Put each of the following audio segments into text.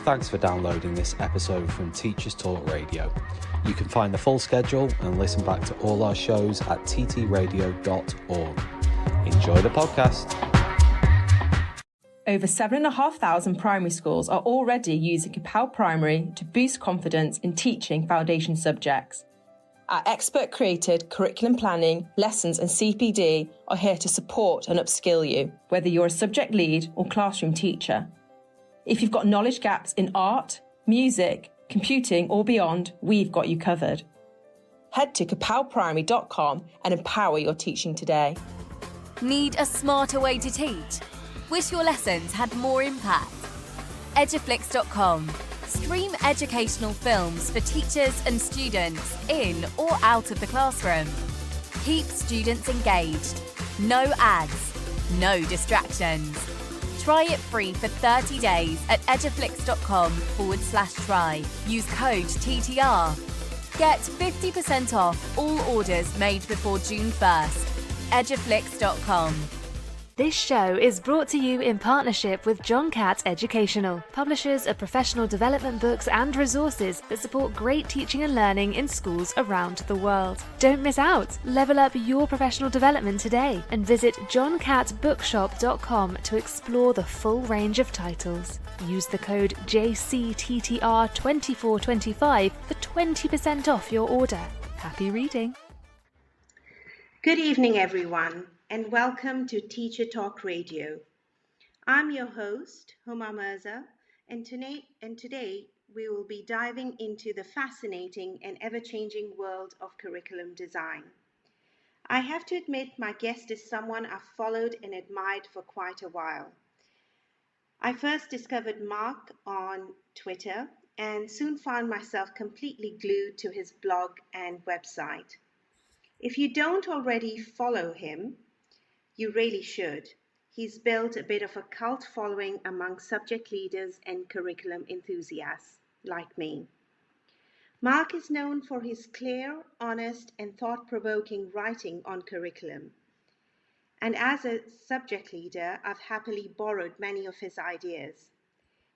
Thanks for downloading this episode from Teachers Talk Radio. You can find the full schedule and listen back to all our shows at ttradio.org. Enjoy the podcast. Over 7,500 primary schools are already using Capel Primary to boost confidence in teaching foundation subjects. Our expert-created curriculum planning, lessons and CPD are here to support and upskill you, whether you're a subject lead or classroom teacher. If you've got knowledge gaps in art, music, computing or beyond, we've got you covered. Head to capelprimary.com and empower your teaching today. Need a smarter way to teach? Wish your lessons had more impact? Eduflix.com. Stream educational films for teachers and students in or out of the classroom. Keep students engaged. No ads. No distractions. Try it free for 30 days at eduflix.com/try. Use code TTR. Get 50% off all orders made before June 1st. eduflix.com. This show is brought to you in partnership with John Catt Educational, publishers of professional development books and resources that support great teaching and learning in schools around the world. Don't miss out. Level up your professional development today and visit johncattbookshop.com to explore the full range of titles. Use the code JCTTR2425 for 20% off your order. Happy reading. Good evening, everyone, and welcome to Teacher Talk Radio. I'm your host, Huma Mirza, and today we will be diving into the fascinating and ever-changing world of curriculum design. I have to admit my guest is someone I've followed and admired for quite a while. I first discovered Marc on Twitter and soon found myself completely glued to his blog and website. If you don't already follow him, you really should. He's built a bit of a cult following among subject leaders and curriculum enthusiasts like me. Marc is known for his clear, honest, and thought-provoking writing on curriculum. And as a subject leader, I've happily borrowed many of his ideas.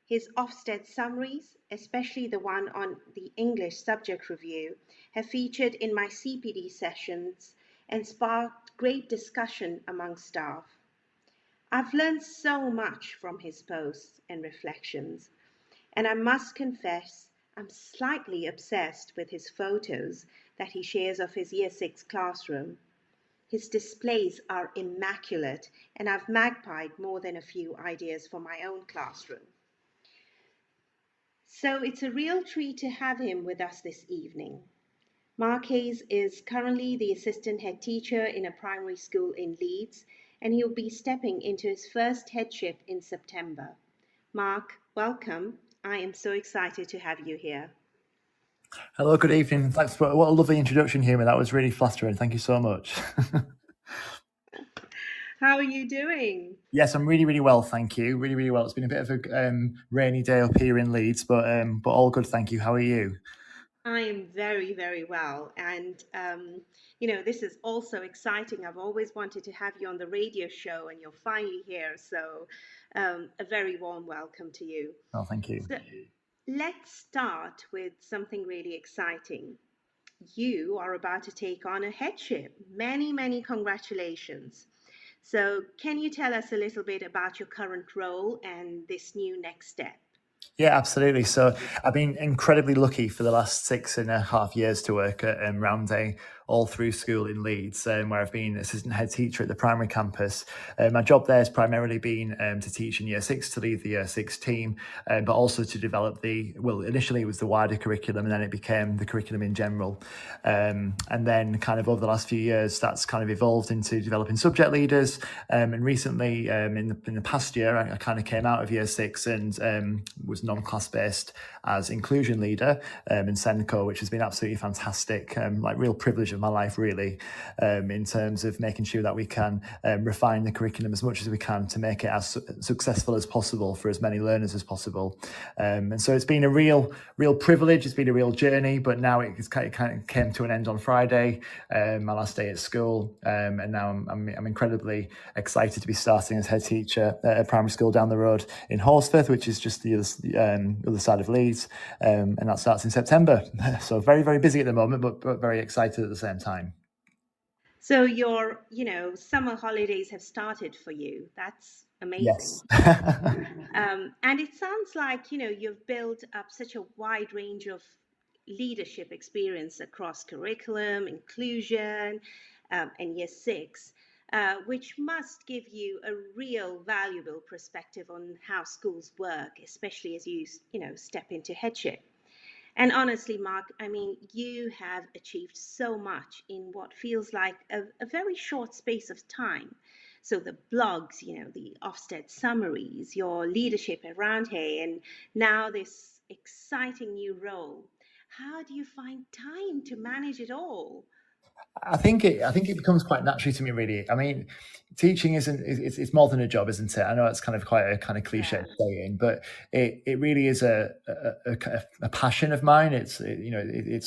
His Ofsted summaries, especially the one on the English subject review, have featured in my CPD sessions and sparked great discussion among staff. I've learned so much from his posts and reflections, and I must confess I'm slightly obsessed with his photos that he shares of his Year 6 classroom. His displays are immaculate, and I've magpied more than a few ideas for my own classroom. So it's a real treat to have him with us this evening. Marc Hayes is currently the assistant head teacher in a primary school in Leeds, and he'll be stepping into his first headship in September. Marc, welcome. I am so excited to have you here. Hello, good evening. Thanks for what a lovely introduction, Huma. That was really flattering. Thank you so much. How are you doing? Yes, I'm really, really well, thank you. Really, really well. It's been a bit of a rainy day up here in Leeds, but all good, thank you. How are you? I am very, very well. And, this is also exciting. I've always wanted to have you on the radio show, and you're finally here. So a very warm welcome to you. Oh, thank you. So, let's start with something really exciting. You are about to take on a headship. Many, many congratulations. So can you tell us a little bit about your current role and this new next step? Yeah, absolutely. So I've been incredibly lucky for the last 6.5 years to work at Roundhay all through school in Leeds, where I've been assistant head teacher at the primary campus. My job there has primarily been to teach in Year 6, to lead the Year 6 team, but also to develop initially it was the wider curriculum, and then it became the curriculum in general. And then kind of over the last few years, that's kind of evolved into developing subject leaders. And recently, in the past year, I kind of came out of Year 6 and was non-class based as inclusion leader in Senco, which has been absolutely fantastic, like real privilege of my life really, in terms of making sure that we can refine the curriculum as much as we can to make it as successful as possible for as many learners as possible. And so it's been a real privilege, it's been a real journey, but now it kind of came to an end on Friday, my last day at school, and now I'm incredibly excited to be starting as head teacher at a primary school down the road in Horsforth, which is just other side of Leeds, and that starts in September. So very, very busy at the moment, but very excited at the same time. So your, summer holidays have started for you. That's amazing. Yes. And it sounds like, you've built up such a wide range of leadership experience across curriculum, inclusion, and Year 6, which must give you a real valuable perspective on how schools work, especially as you, step into headship. And honestly, Mark, I mean, you have achieved so much in what feels like a very short space of time. So the blogs, the Ofsted summaries, your leadership around here, and now this exciting new role. How do you find time to manage it all? I think it becomes quite naturally to me, really. I mean, teaching it's more than a job, isn't it? I know it's kind of quite a kind of cliche saying, but it really is a passion of mine. It's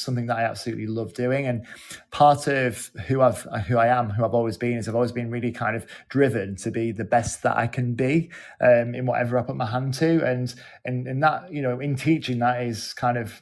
something that I absolutely love doing, and part of who I am, who I've always been, is I've always been really kind of driven to be the best that I can be in whatever I put my hand to, and that, in teaching, that is kind of,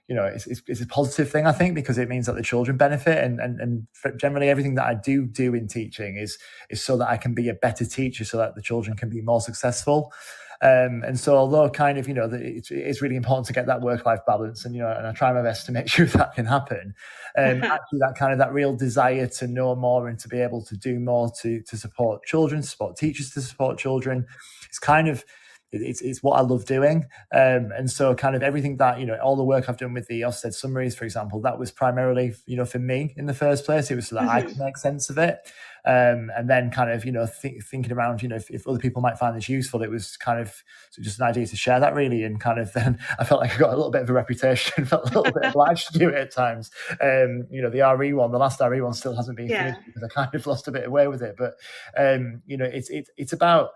it's a positive thing, I think, because it means that the children benefit, and generally everything that I do in teaching is so that I can be a better teacher, so that the children can be more successful. And so, although kind of, it's really important to get that work-life balance, and I try my best to make sure that can happen. Actually, that real desire to know more and to be able to do more to support children, to support teachers, to support children, it's kind of, it's what I love doing. And so kind of everything that, all the work I've done with the Ofsted summaries, for example, that was primarily, for me in the first place. It was so that I could make sense of it. And then kind of, thinking around, if other people might find this useful, it was kind of just an idea to share that, really. And kind of then I felt like I got a little bit of a reputation, felt a little bit obliged to do it at times. The last RE one still hasn't been finished because I kind of lost a bit of way with it. But, it's about,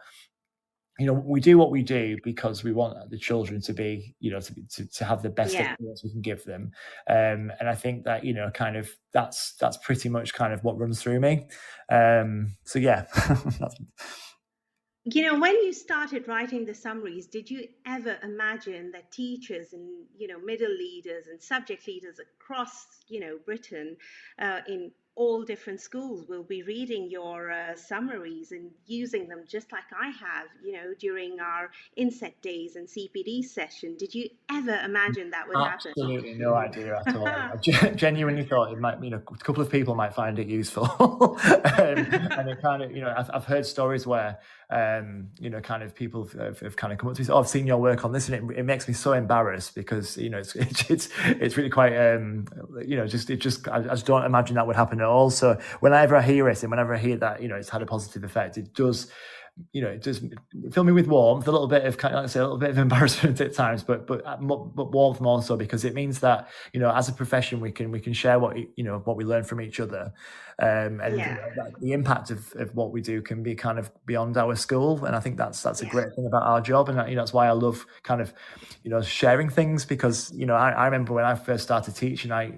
we do what we do because we want the children to be, to have the best experience we can give them. And I think that, kind of that's pretty much kind of what runs through me. So yeah. When you started writing the summaries, did you ever imagine that teachers and, middle leaders and subject leaders across, Britain, in all different schools will be reading your summaries and using them just like I have, during our inset days and CPD session? Did you ever imagine that would happen? Absolutely no idea at all. I genuinely thought it might, a couple of people might find it useful. And it kind of, I've heard stories where, kind of people have kind of come up to me, I've seen your work on this, and it makes me so embarrassed because, it's really quite, I just don't imagine that would happen at all. So whenever I hear it, and whenever I hear that, it's had a positive effect, it does fill me with warmth, a little bit of, like I say, a little bit of embarrassment at times, but warmth more so, because it means that, as a profession, we can share what we learn from each other, and the impact of what we do can be kind of beyond our school. And I think that's a great thing about our job, and that's why I love kind of sharing things, because I remember when I first started teaching, I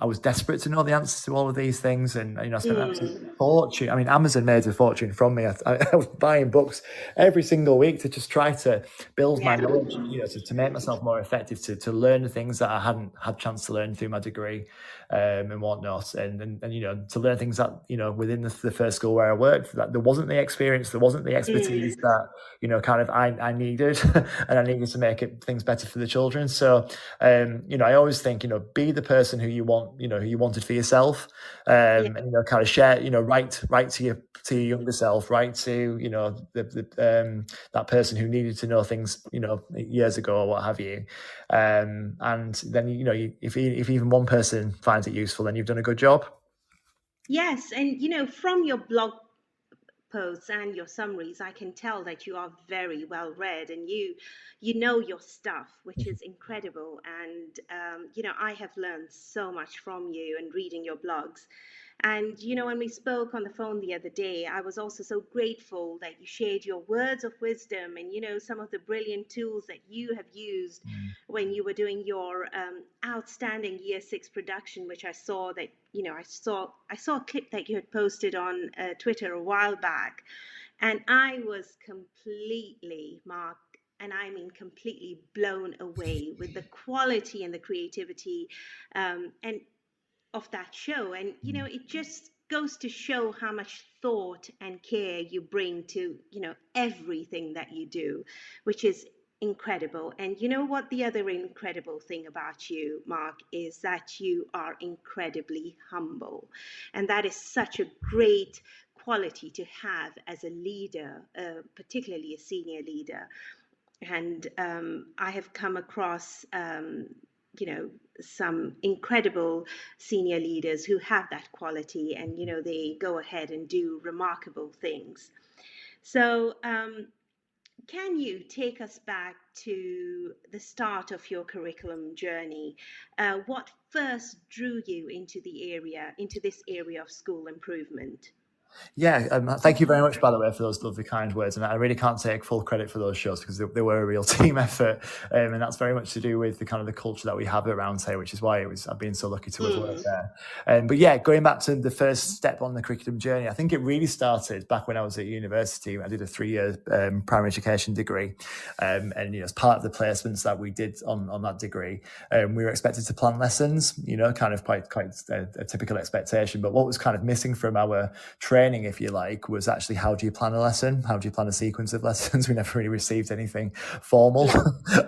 was desperate to know the answers to all of these things, and I spent an absolute fortune. I mean, Amazon made a fortune from me. I was buying books every single week to just try to build my knowledge, to make myself more effective, to learn the things that I hadn't had chance to learn through my degree, and whatnot, and to learn things that within the first school where I worked, that there wasn't the experience, there wasn't the expertise that kind of I needed, and I needed to make things better for the children. So I always think, be the person who you want, who you wanted for yourself, and kind of share, write to your younger self, write to that person who needed to know things years ago, or what have you, and then if even one person finds it useful, then you've done a good job. Yes, and from your blog posts and your summaries, I can tell that you are very well read, and you know your stuff, which is incredible. And I have learned so much from you and reading your blogs. And when we spoke on the phone the other day, I was also so grateful that you shared your words of wisdom and some of the brilliant tools that you have used when you were doing your outstanding Year 6 production, which I saw that I saw a clip that you had posted on Twitter a while back, and I was completely, Mark, and I mean completely blown away with the quality and the creativity and of that show. And, it just goes to show how much thought and care you bring to, everything that you do, which is incredible. And you know what? The other incredible thing about you, Mark, is that you are incredibly humble. And that is such a great quality to have as a leader, particularly a senior leader. And I have come across, some incredible senior leaders who have that quality, and, they go ahead and do remarkable things. So, can you take us back to the start of your curriculum journey? What first drew you into this area of school improvement? Yeah, thank you very much, by the way, for those lovely, kind words. And I really can't take full credit for those shows because they were a real team effort, and that's very much to do with the kind of the culture that we have around here, which is why I've been so lucky to have worked there. But yeah, going back to the first step on the curriculum journey, I think it really started back when I was at university. I did a 3-year primary education degree, and as part of the placements that we did on that degree, we were expected to plan lessons. Kind of quite a typical expectation. But what was kind of missing from our training, if you like, was actually how do you plan a lesson? How do you plan a sequence of lessons? We never really received anything formal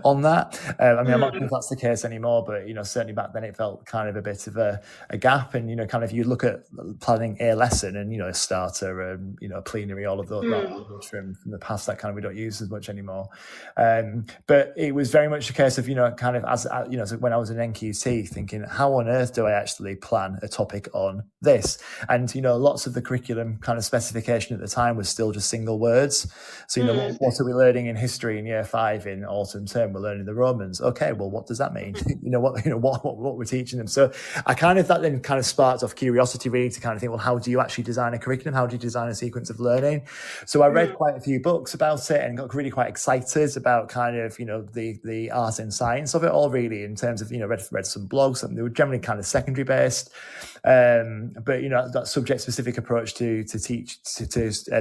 on that. I'm not sure if that's the case anymore, but certainly back then it felt kind of a bit of a gap. And kind of you look at planning a lesson and a starter and a plenary, all of those from the past that kind of we don't use as much anymore. But it was very much a case of kind of as when I was in NQT, thinking how on earth do I actually plan a topic on this? And lots of the curriculum kind of specification at the time was still just single words. So what are we learning in history in year 5 in autumn term? We're learning the Romans. Okay, well, what does that mean? What we're teaching them. So I kind of that then kind of sparked off curiosity really to kind of think, well, how do you actually design a curriculum? How do you design a sequence of learning? So I read quite a few books about it and got really quite excited about kind of the art and science of it all, really, in terms of read some blogs, and they were generally kind of secondary based, but that subject specific approach to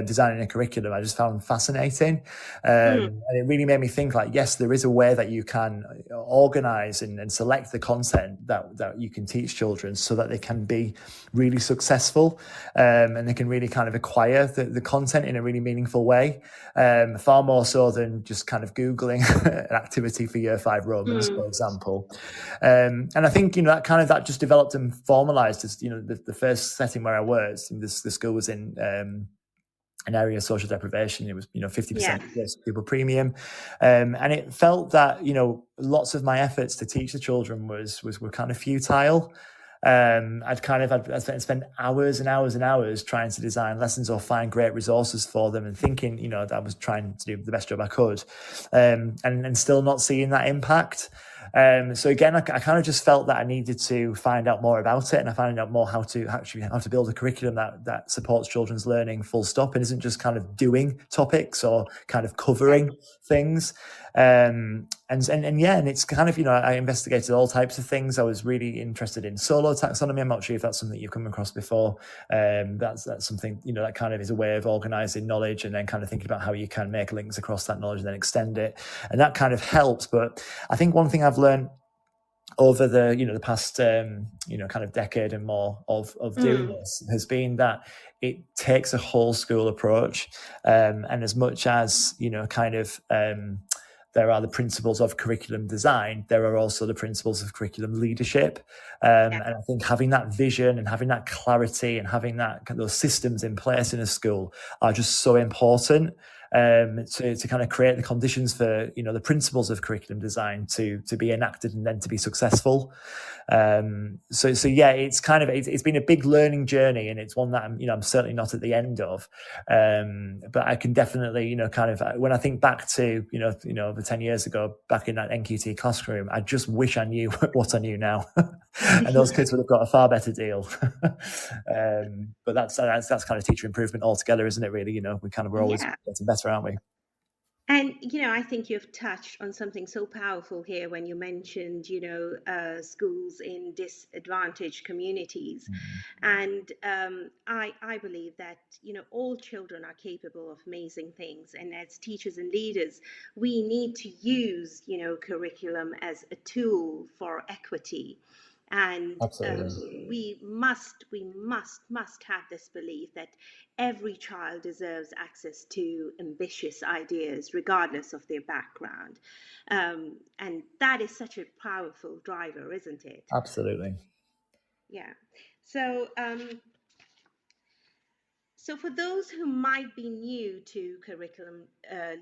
designing a curriculum I just found fascinating, and it really made me think like, yes, there is a way that you can organize and select the content that you can teach children so that they can be really successful, and they can really kind of acquire the content in a really meaningful way, far more so than just kind of Googling an activity for year 5 Romans, for example. And I think that just developed and formalized as the first setting where I worked. The school was in an area of social deprivation. It was 50% people premium, and it felt that lots of my efforts to teach the children were kind of futile. I'd spend hours and hours and hours trying to design lessons or find great resources for them, and thinking that I was trying to do the best job I could, and still not seeing that impact. So again, I kind of just felt that I needed to find out more about it, and I found out more how to build a curriculum that supports children's learning full stop and isn't just kind of doing topics or kind of covering things. And it's kind of, I investigated all types of things. I was really interested in solo taxonomy. I'm not sure if that's something you've come across before. That's something, that kind of is a way of organizing knowledge and then kind of thinking about how you can make links across that knowledge and then extend it. And that kind of helps. But I think one thing I've learned over the past kind of decade and more of doing this has been that it takes a whole school approach, and as much as there are the principles of curriculum design, there are also the principles of curriculum leadership. And I think having that vision and having that clarity and having those systems in place in a school are just so important, to kind of create the conditions for the principles of curriculum design to be enacted and then to be successful. So yeah, it's been a big learning journey, and it's one that I'm certainly not at the end of, but I can definitely when I think back to over 10 years ago, back in that NQT classroom, I just wish I knew what I knew now. And those kids would have got a far better deal. But that's kind of teacher improvement altogether, isn't it? Really, we're always getting better, aren't we? And, I think you've touched on something so powerful here when you mentioned, schools in disadvantaged communities. And I believe that, all children are capable of amazing things. And as teachers and leaders, we need to use, curriculum as a tool for equity. And Absolutely. we must have this belief that every child deserves access to ambitious ideas, regardless of their background. And that is such a powerful driver, isn't it? Absolutely. Yeah. So, so for those who might be new to curriculum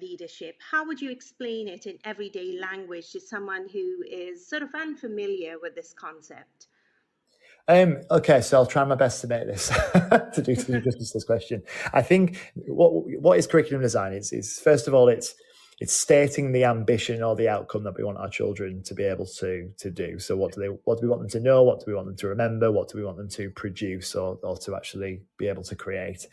leadership, how would you explain it in everyday language to someone who is sort of unfamiliar with this concept? Okay, so I'll try my best to make this to do justice to this question. I think what is curriculum design is first of all it's stating the ambition or the outcome that we want our children to be able to do. So what do we want them to know? What do we want them to remember? What do we want them to produce or to actually be able to create?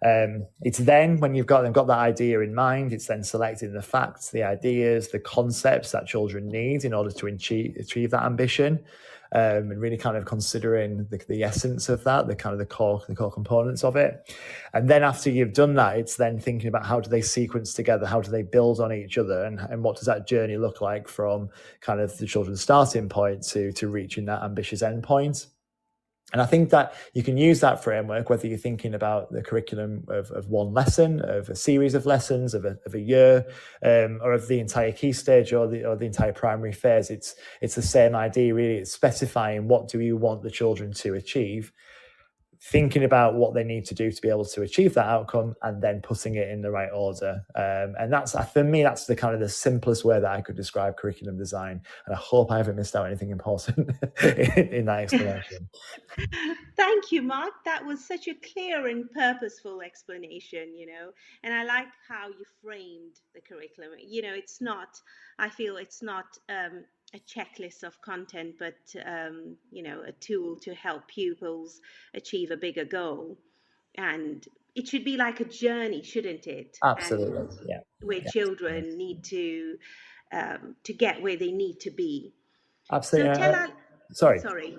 It's then when they've got that idea in mind, it's then selecting the facts, the ideas, the concepts that children need in order to achieve that ambition. And really kind of considering the essence of that, the core components of it. And then after you've done that, it's then thinking about how do they sequence together, how do they build on each other, and what does that journey look like from kind of the children's starting point to reaching that ambitious endpoint. And I think that you can use that framework, whether you're thinking about the curriculum of one lesson, of a series of lessons, of a year, or of the entire key stage or the entire primary phase. It's the same idea, really. It's specifying what do you want the children to achieve, thinking about what they need to do to be able to achieve that outcome, and then putting it in the right order. And that's, for me, that's the kind of the simplest way that I could describe curriculum design. And I hope I haven't missed out anything important in that explanation. Thank you, Mark. That was such a clear and purposeful explanation, and I like how you framed the curriculum. I feel it's not a checklist of content, but, a tool to help pupils achieve a bigger goal. And it should be like a journey, shouldn't it? Absolutely, And yeah. where children need to get where they need to be. Absolutely. So tell us. Sorry.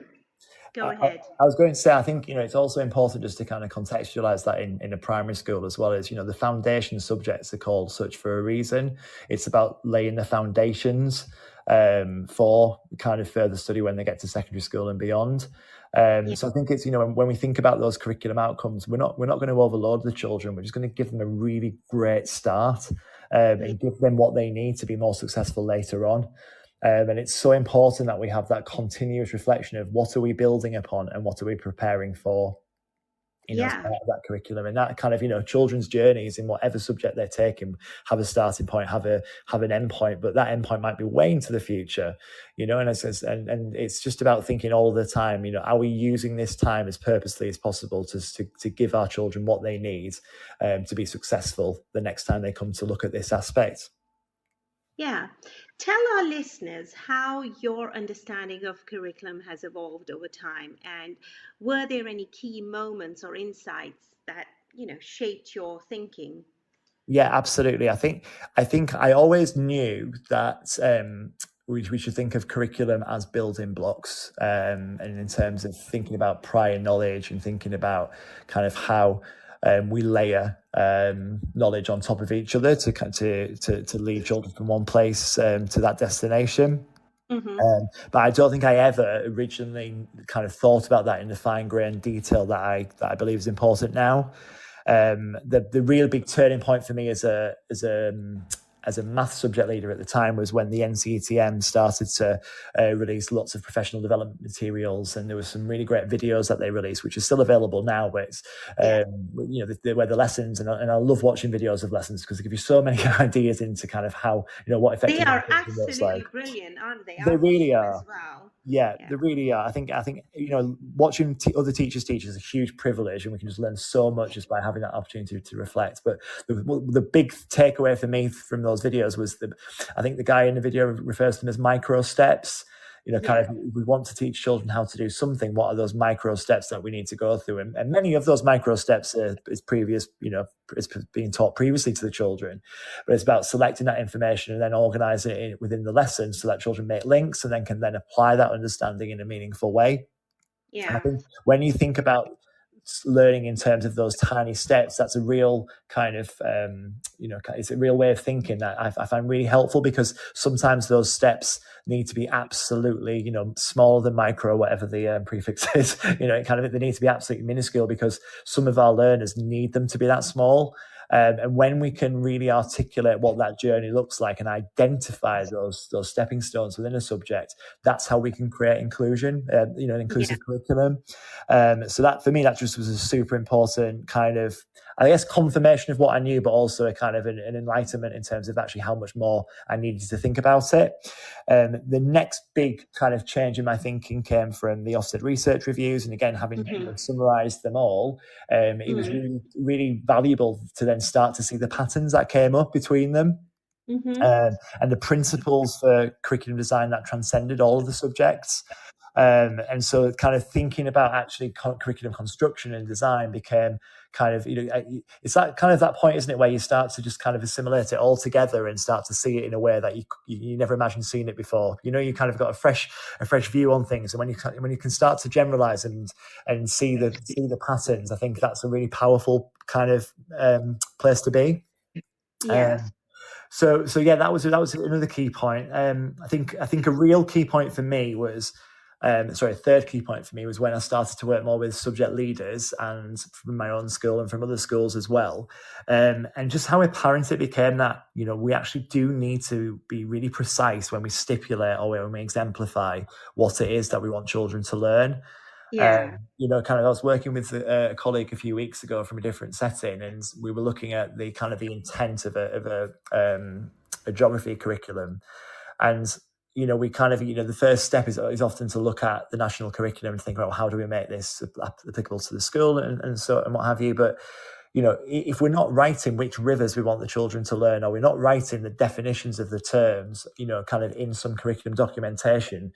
Go ahead. I was going to say, I think, it's also important just to kind of contextualize that in a primary school as well as, the foundation subjects are called such for a reason. It's about laying the foundations for kind of further study when they get to secondary school and beyond. So I think it's, when we think about those curriculum outcomes, we're not going to overload the children. We're just going to give them a really great start and give them what they need to be more successful later on. And it's so important that we have that continuous reflection of what are we building upon and what are we preparing for, as part of that curriculum. And that kind of, children's journeys in whatever subject they're taking have a starting point, have an end point, but that end point might be way into the future, and it's just about thinking all the time, are we using this time as purposely as possible to give our children what they need to be successful the next time they come to look at this aspect. Yeah. Tell our listeners how your understanding of curriculum has evolved over time, and were there any key moments or insights that, shaped your thinking? Yeah, absolutely. I think I always knew that we should think of curriculum as building blocks, and in terms of thinking about prior knowledge and thinking about kind of how we layer knowledge on top of each other to lead children from one place to that destination. But I don't think I ever originally kind of thought about that in the fine-grained detail that I believe is important now. The real big turning point for me as a math subject leader at the time was when the NCETM started to release lots of professional development materials, and there were some really great videos that they released, which are still available now. But it's where the lessons, and I love watching videos of lessons because they give you so many ideas into kind of how what effective they are absolutely brilliant, aren't they? They really are. As well. Yeah, they really are. I think watching other teachers teach is a huge privilege, and we can just learn so much just by having that opportunity to reflect. But the big takeaway for me from those videos was I think the guy in the video refers to them as micro steps. kind of, if we want to teach children how to do something, what are those micro steps that we need to go through? And many of those micro steps is being taught previously to the children, but it's about selecting that information and then organizing it within the lesson so that children make links and then can then apply that understanding in a meaningful way. Yeah. I think when you think about learning in terms of those tiny steps, that's a real kind of, it's a real way of thinking that I find really helpful, because sometimes those steps need to be absolutely, smaller than micro, whatever the prefix is, they need to be absolutely minuscule, because some of our learners need them to be that small. And when we can really articulate what that journey looks like and identify those stepping stones within a subject, that's how we can create inclusion, an inclusive curriculum. So that, for me, that just was a super important kind of, I guess, confirmation of what I knew, but also a kind of an enlightenment in terms of actually how much more I needed to think about it. The next big kind of change in my thinking came from the Ofsted research reviews. And again, having summarised them all, it was really, really valuable to then start to see the patterns that came up between them. And the principles for curriculum design that transcended all of the subjects. And so kind of thinking about actually curriculum construction and design became kind of, it's that kind of that point, isn't it, where you start to just kind of assimilate it all together and start to see it in a way that you never imagined seeing it before. You kind of got a fresh view on things, and when you can start to generalize and see the patterns, I think that's a really powerful kind of place to be. Yeah. So yeah, that was another key point. I think a real key point for me was. A third key point for me was when I started to work more with subject leaders, and from my own school and from other schools as well, and just how apparent it became that we actually do need to be really precise when we stipulate or when we exemplify what it is that we want children to learn. Yeah. I was working with a colleague a few weeks ago from a different setting, and we were looking at the kind of the intent of a geography curriculum, and we kind of, the first step is often to look at the national curriculum and think about how do we make this applicable to the school and what have you. But, if we're not writing which rivers we want the children to learn, or we're not writing the definitions of the terms, kind of in some curriculum documentation,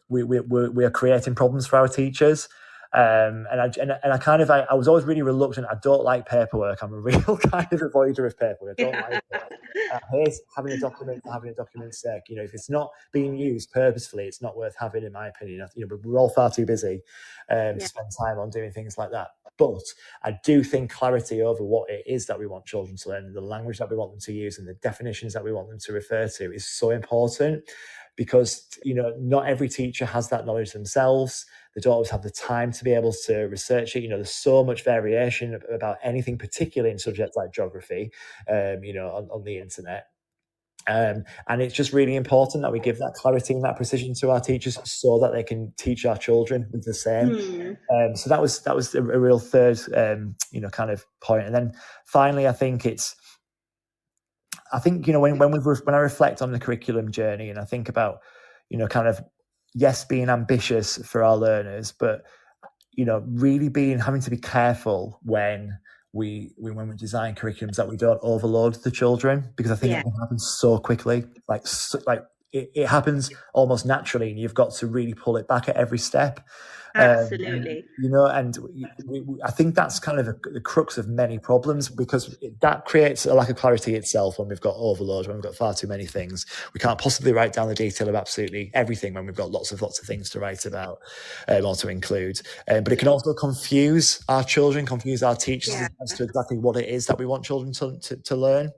we are creating problems for our teachers. And I was always really reluctant. I don't like paperwork. I'm a real kind of avoider of paperwork. I don't like it. I hate having a document for having a document's sake. If it's not being used purposefully, it's not worth having, in my opinion. But we're all far too busy to spend time on doing things like that. But I do think clarity over what it is that we want children to learn, the language that we want them to use, and the definitions that we want them to refer to is so important. Because, not every teacher has that knowledge themselves. They don't always have the time to be able to research it. There's so much variation about anything, particularly in subjects like geography, on the internet. And it's just really important that we give that clarity and that precision to our teachers so that they can teach our children with the same. So that was a real third, kind of point. And then finally, I think when I reflect on the curriculum journey and I think about, kind of, yes, being ambitious for our learners, but, really having to be careful when we design curriculums that we don't overload the children, because I think it can happen so quickly, it happens almost naturally, and you've got to really pull it back at every step. Absolutely. And I think that's kind of the crux of many problems, because that creates a lack of clarity itself when we've got overload, when we've got far too many things. We can't possibly write down the detail of absolutely everything when we've got lots of things to write about or to include. But it can also confuse our children, confuse our teachers as to exactly what it is that we want children to learn.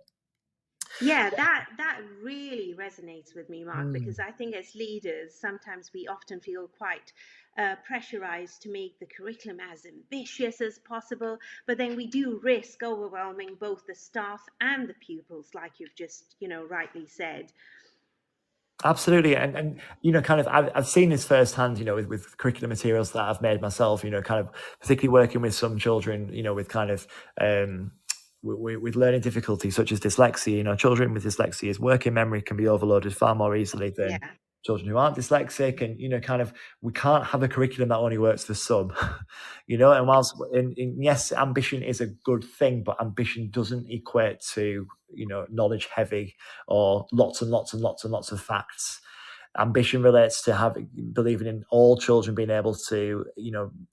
Yeah, that really resonates with me, Mark, because I think as leaders, sometimes we often feel quite pressurized to make the curriculum as ambitious as possible, but then we do risk overwhelming both the staff and the pupils, like you've just, rightly said. Absolutely. And kind of, I've seen this firsthand, with curriculum materials that I've made myself, kind of particularly working with some children, with kind of, with learning difficulties such as dyslexia. Children with dyslexia's working memory can be overloaded far more easily than children who aren't dyslexic, and kind of, we can't have a curriculum that only works for some. And whilst yes, ambition is a good thing, but ambition doesn't equate to knowledge heavy or lots and lots and lots and lots of facts. Ambition relates to believing in all children being able to,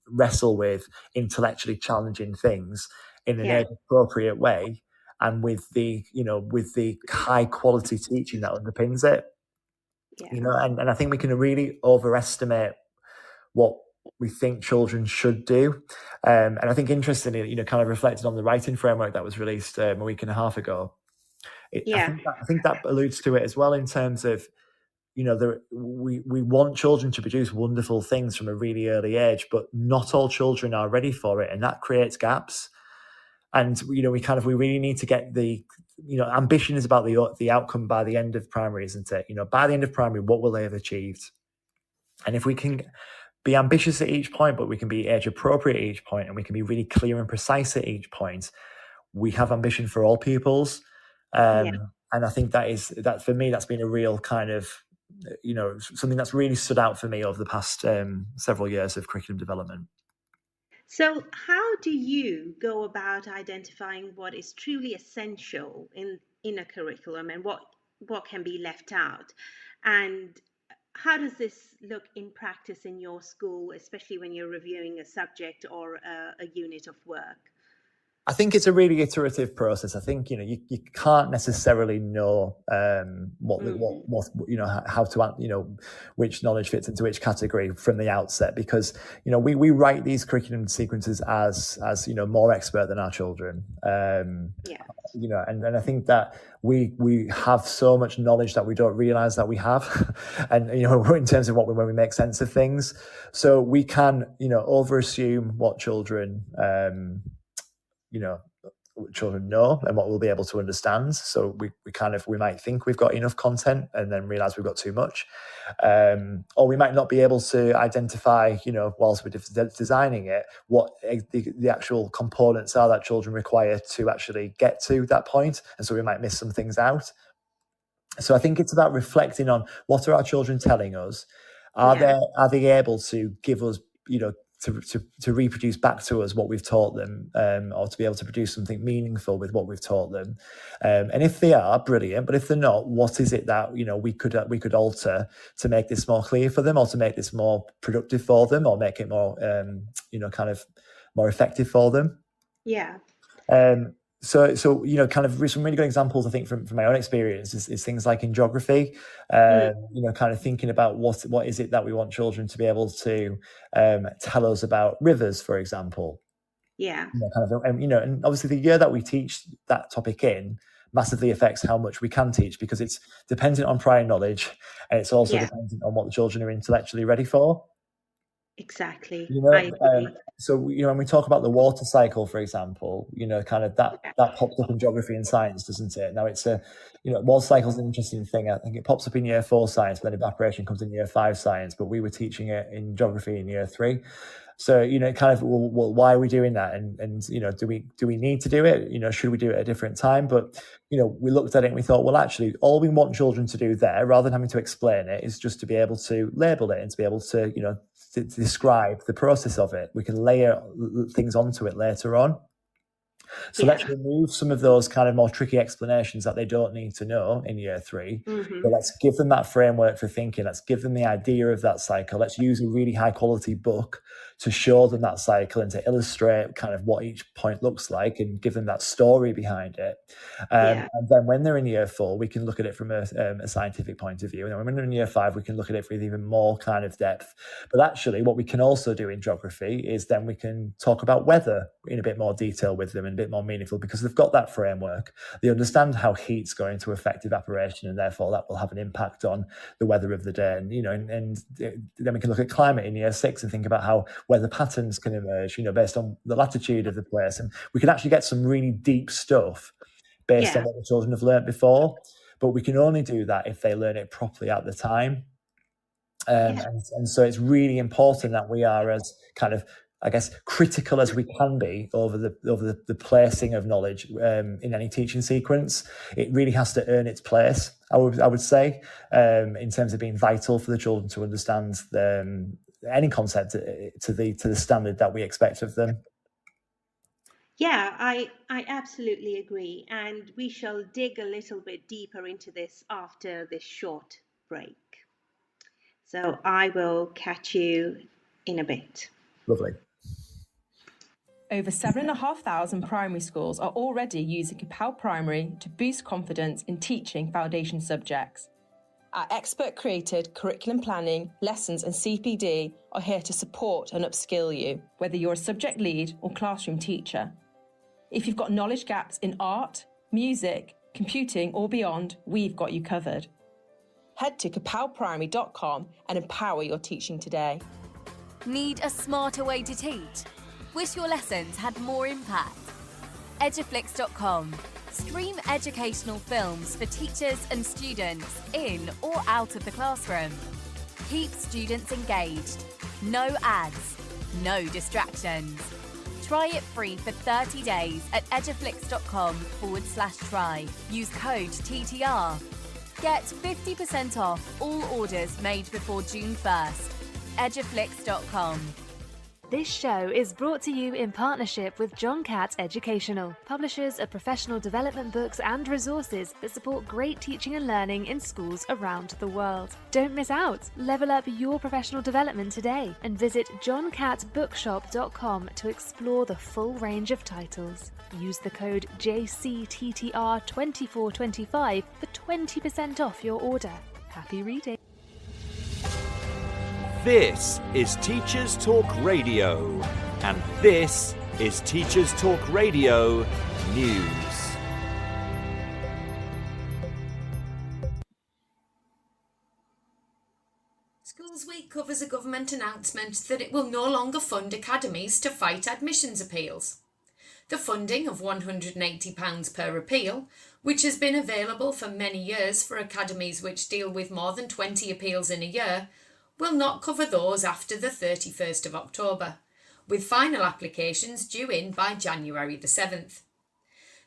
wrestle with intellectually challenging things in an age-appropriate way, and with the high quality teaching that underpins it. And I think we can really overestimate what we think children should do. And I think, interestingly, kind of reflected on the writing framework that was released a week and a half ago. I think that alludes to it as well, in terms of, we want children to produce wonderful things from a really early age, but not all children are ready for it, and that creates gaps. And we really need to get ambition is about the outcome by the end of primary, isn't it? By the end of primary, what will they have achieved? And if we can be ambitious at each point, but we can be age appropriate at each point, and we can be really clear and precise at each point, we have ambition for all pupils. And I think that for me, that's been a real kind of, something that's really stood out for me over the past several years of curriculum development. So how do you go about identifying what is truly essential in a curriculum, and what can be left out? And how does this look in practice in your school, especially when you're reviewing a subject or a unit of work? I think it's a really iterative process. I think you can't necessarily know how to which knowledge fits into which category from the outset, because we write these curriculum sequences as more expert than our children. And I think that we have so much knowledge that we don't realize that we have, and in terms of when we make sense of things, so we can overassume what children children know and what we'll be able to understand. So we might think we've got enough content and then realize we've got too much, or we might not be able to identify, whilst we're designing it, what the actual components are that children require to actually get to that point, and so we might miss some things out. So I think it's about reflecting on what are our children telling us. Are they able to give us, to reproduce back to us what we've taught them, or to be able to produce something meaningful with what we've taught them. And if they are, brilliant. But if they're not, what is it that we could alter to make this more clear for them, or to make this more productive for them, or make it more kind of more effective for them? Yeah. So kind of some really good examples, I think, from my own experience is things like in geography, kind of thinking about what is it that we want children to be able to tell us about rivers, for example. Yeah. And obviously the year that we teach that topic in massively affects how much we can teach, because it's dependent on prior knowledge, and it's also dependent on what the children are intellectually ready for. Exactly. I agree. So when we talk about the water cycle, for example, kind of that pops up in geography and science, doesn't it? Now it's water cycle is an interesting thing. I think it pops up in year 4 science, but then evaporation comes in year 5 science. But we were teaching it in geography in year 3. So kind of, well, why are we doing that? And do we need to do it? Should we do it at a different time? But we looked at it and we thought, well, actually, all we want children to do there, rather than having to explain it, is just to be able to label it and to be able to to describe the process of it. We can layer things onto it later on. So let's remove some of those kind of more tricky explanations that they don't need to know in year 3. But let's give them that framework for thinking. Let's give them the idea of that cycle. Let's use a really high quality book to show them that cycle and to illustrate kind of what each point looks like and give them that story behind it. And then when they're in year 4, we can look at it from a scientific point of view. And then when they're in year 5, we can look at it with even more kind of depth. But actually, what we can also do in geography is then we can talk about weather in a bit more detail with them and a bit more meaningful, because they've got that framework. They understand how heat's going to affect evaporation, and therefore that will have an impact on the weather of the day. And and then we can look at climate in year 6 and think about how weather patterns can emerge, based on the latitude of the place. And we can actually get some really deep stuff based on what the children have learnt before. But we can only do that if they learn it properly at the time. And so it's really important that we are as kind of, I guess, critical as we can be over the placing of knowledge in any teaching sequence. It really has to earn its place, I would say, in terms of being vital for the children to understand any concept to the standard that we expect of them. Yeah, I absolutely agree. And we shall dig a little bit deeper into this after this short break. So I will catch you in a bit. Lovely. Over 7,500 primary schools are already using Capel Primary to boost confidence in teaching foundation subjects. Our expert-created curriculum planning, lessons and CPD are here to support and upskill you, whether you're a subject lead or classroom teacher. If you've got knowledge gaps in art, music, computing or beyond, we've got you covered. Head to capelprimary.com and empower your teaching today. Need a smarter way to teach? Wish your lessons had more impact? Eduflix.com. Stream educational films for teachers and students in or out of the classroom. Keep students engaged. No ads, no distractions. Try it free for 30 days at eduflix.com/try. Use code TTR. Get 50% off all orders made before June 1st. Eduflix.com. This show is brought to you in partnership with John Catt Educational, publishers of professional development books and resources that support great teaching and learning in schools around the world. Don't miss out. Level up your professional development today and visit johncattbookshop.com to explore the full range of titles. Use the code JCTTR2425 for 20% off your order. Happy reading. This is Teachers Talk Radio, and this is Teachers Talk Radio News. Schools Week covers a government announcement that it will no longer fund academies to fight admissions appeals. The funding of £180 per appeal, which has been available for many years for academies which deal with more than 20 appeals in a year, will not cover those after the 31st of October, with final applications due in by January the 7th.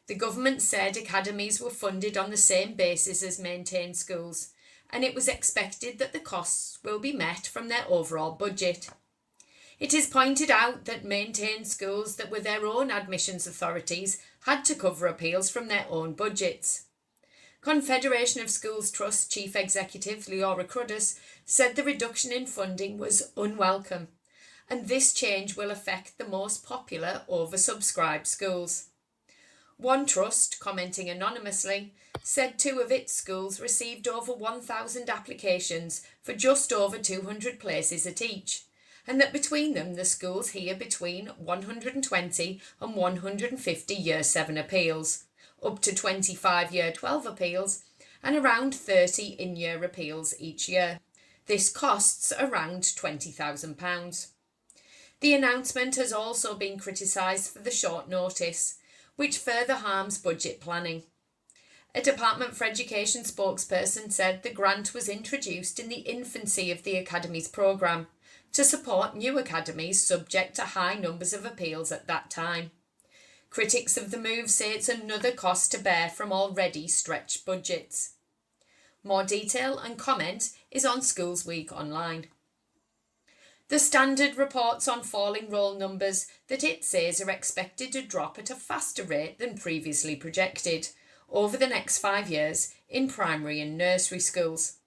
The government said academies were funded on the same basis as maintained schools, and it was expected that the costs will be met from their overall budget. It is pointed out that maintained schools that were their own admissions authorities had to cover appeals from their own budgets. Confederation of Schools Trust Chief Executive Leora Cruddas said the reduction in funding was unwelcome, and this change will affect the most popular oversubscribed schools. One trust, commenting anonymously, said 2 of its schools received over 1,000 applications for just over 200 places at each, and that between them the schools hear between 120 and 150 Year 7 appeals, up to 25 Year 12 appeals, and around 30 in-year appeals each year. This costs around £20,000. The announcement has also been criticised for the short notice, which further harms budget planning. A Department for Education spokesperson said the grant was introduced in the infancy of the Academy's programme to support new academies subject to high numbers of appeals at that time. Critics of the move say it's another cost to bear from already stretched budgets. More detail and comment is on Schools Week online. The Standard reports on falling roll numbers that it says are expected to drop at a faster rate than previously projected over the next 5 years in primary and nursery schools.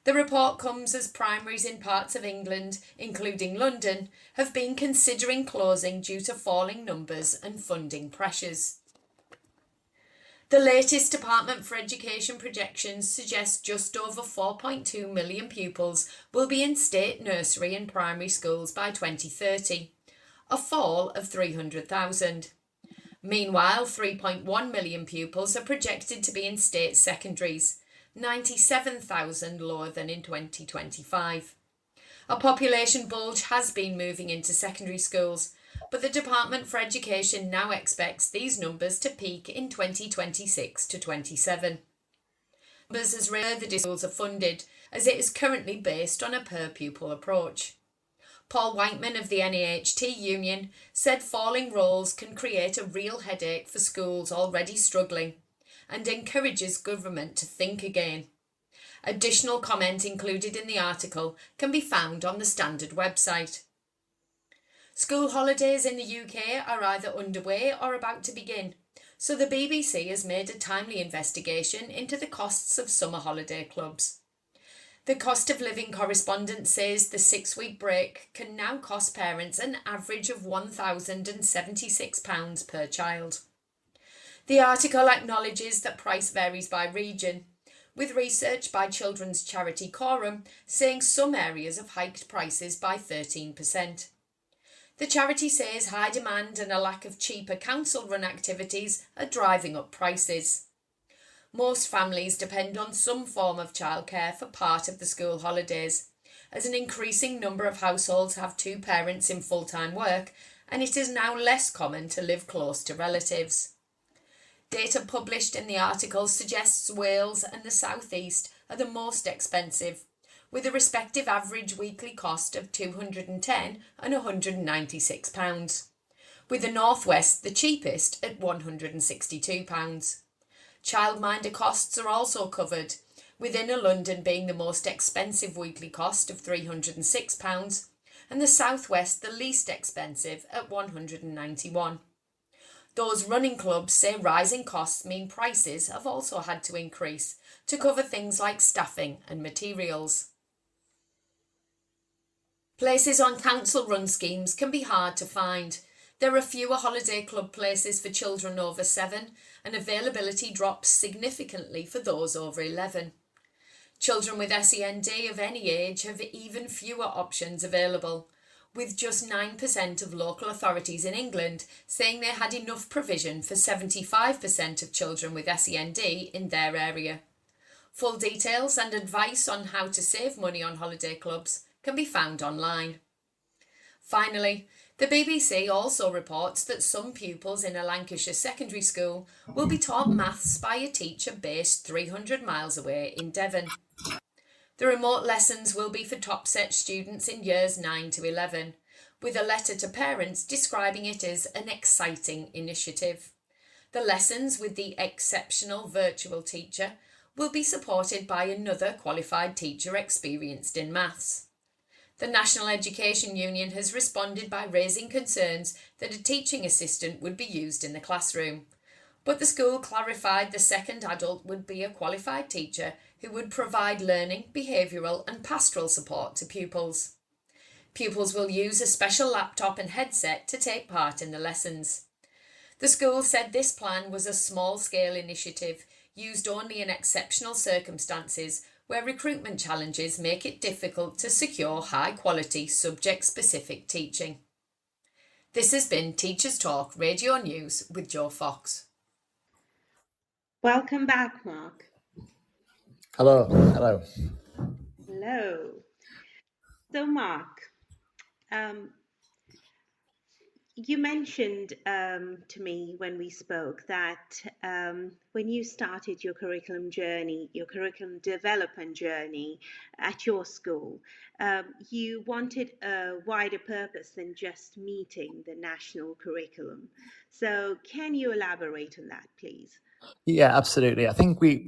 The report comes as primaries in parts of England, including London, have been considering closing due to falling numbers and funding pressures. The latest Department for Education projections suggest just over 4.2 million pupils will be in state nursery and primary schools by 2030, a fall of 300,000. Meanwhile, 3.1 million pupils are projected to be in state secondaries, 97,000 lower than in 2025. A population bulge has been moving into secondary schools, but the Department for Education now expects these numbers to peak in 2026 to 27. Numbers as rare the schools are funded, as it is currently based on a per-pupil approach. Paul Whiteman of the NAHT union said falling rolls can create a real headache for schools already struggling, and encourages government to think again. Additional comment included in the article can be found on the Standard website. School holidays in the UK are either underway or about to begin, so the BBC has made a timely investigation into the costs of summer holiday clubs. The cost of living correspondent says the 6-week break can now cost parents an average of £1,076 per child. The article acknowledges that price varies by region, with research by children's charity Quorum saying some areas have hiked prices by 13%. The charity says high demand and a lack of cheaper council-run activities are driving up prices. Most families depend on some form of childcare for part of the school holidays, as an increasing number of households have 2 parents in full-time work, and it is now less common to live close to relatives. Data published in the article suggests Wales and the South East are the most expensive, with a respective average weekly cost of £210 and £196, with the North West the cheapest at £162. Childminder costs are also covered, with Inner London being the most expensive weekly cost of £306 and the South West the least expensive at £191. Those running clubs say rising costs mean prices have also had to increase to cover things like staffing and materials. Places on council-run schemes can be hard to find. There are fewer holiday club places for children over 7, and availability drops significantly for those over 11. Children with SEND of any age have even fewer options available, with just 9% of local authorities in England saying they had enough provision for 75% of children with SEND in their area. Full details and advice on how to save money on holiday clubs can be found online. Finally, the BBC also reports that some pupils in a Lancashire secondary school will be taught maths by a teacher based 300 miles away in Devon. The remote lessons will be for top-set students in years 9 to 11, with a letter to parents describing it as an exciting initiative. The lessons with the exceptional virtual teacher will be supported by another qualified teacher experienced in maths. The National Education Union has responded by raising concerns that a teaching assistant would be used in the classroom, but the school clarified the second adult would be a qualified teacher who would provide learning, behavioural and pastoral support to pupils. Pupils will use a special laptop and headset to take part in the lessons. The school said this plan was a small-scale initiative used only in exceptional circumstances where recruitment challenges make it difficult to secure high-quality, subject-specific teaching. This has been Teachers Talk Radio News with Joe Fox. Welcome back, Mark. Hello. Hello. Hello. So, Mark, you mentioned to me when we spoke that when you started your curriculum journey, your curriculum development journey at your school, you wanted a wider purpose than just meeting the national curriculum. So can you elaborate on that, please? Yeah, absolutely. I think we've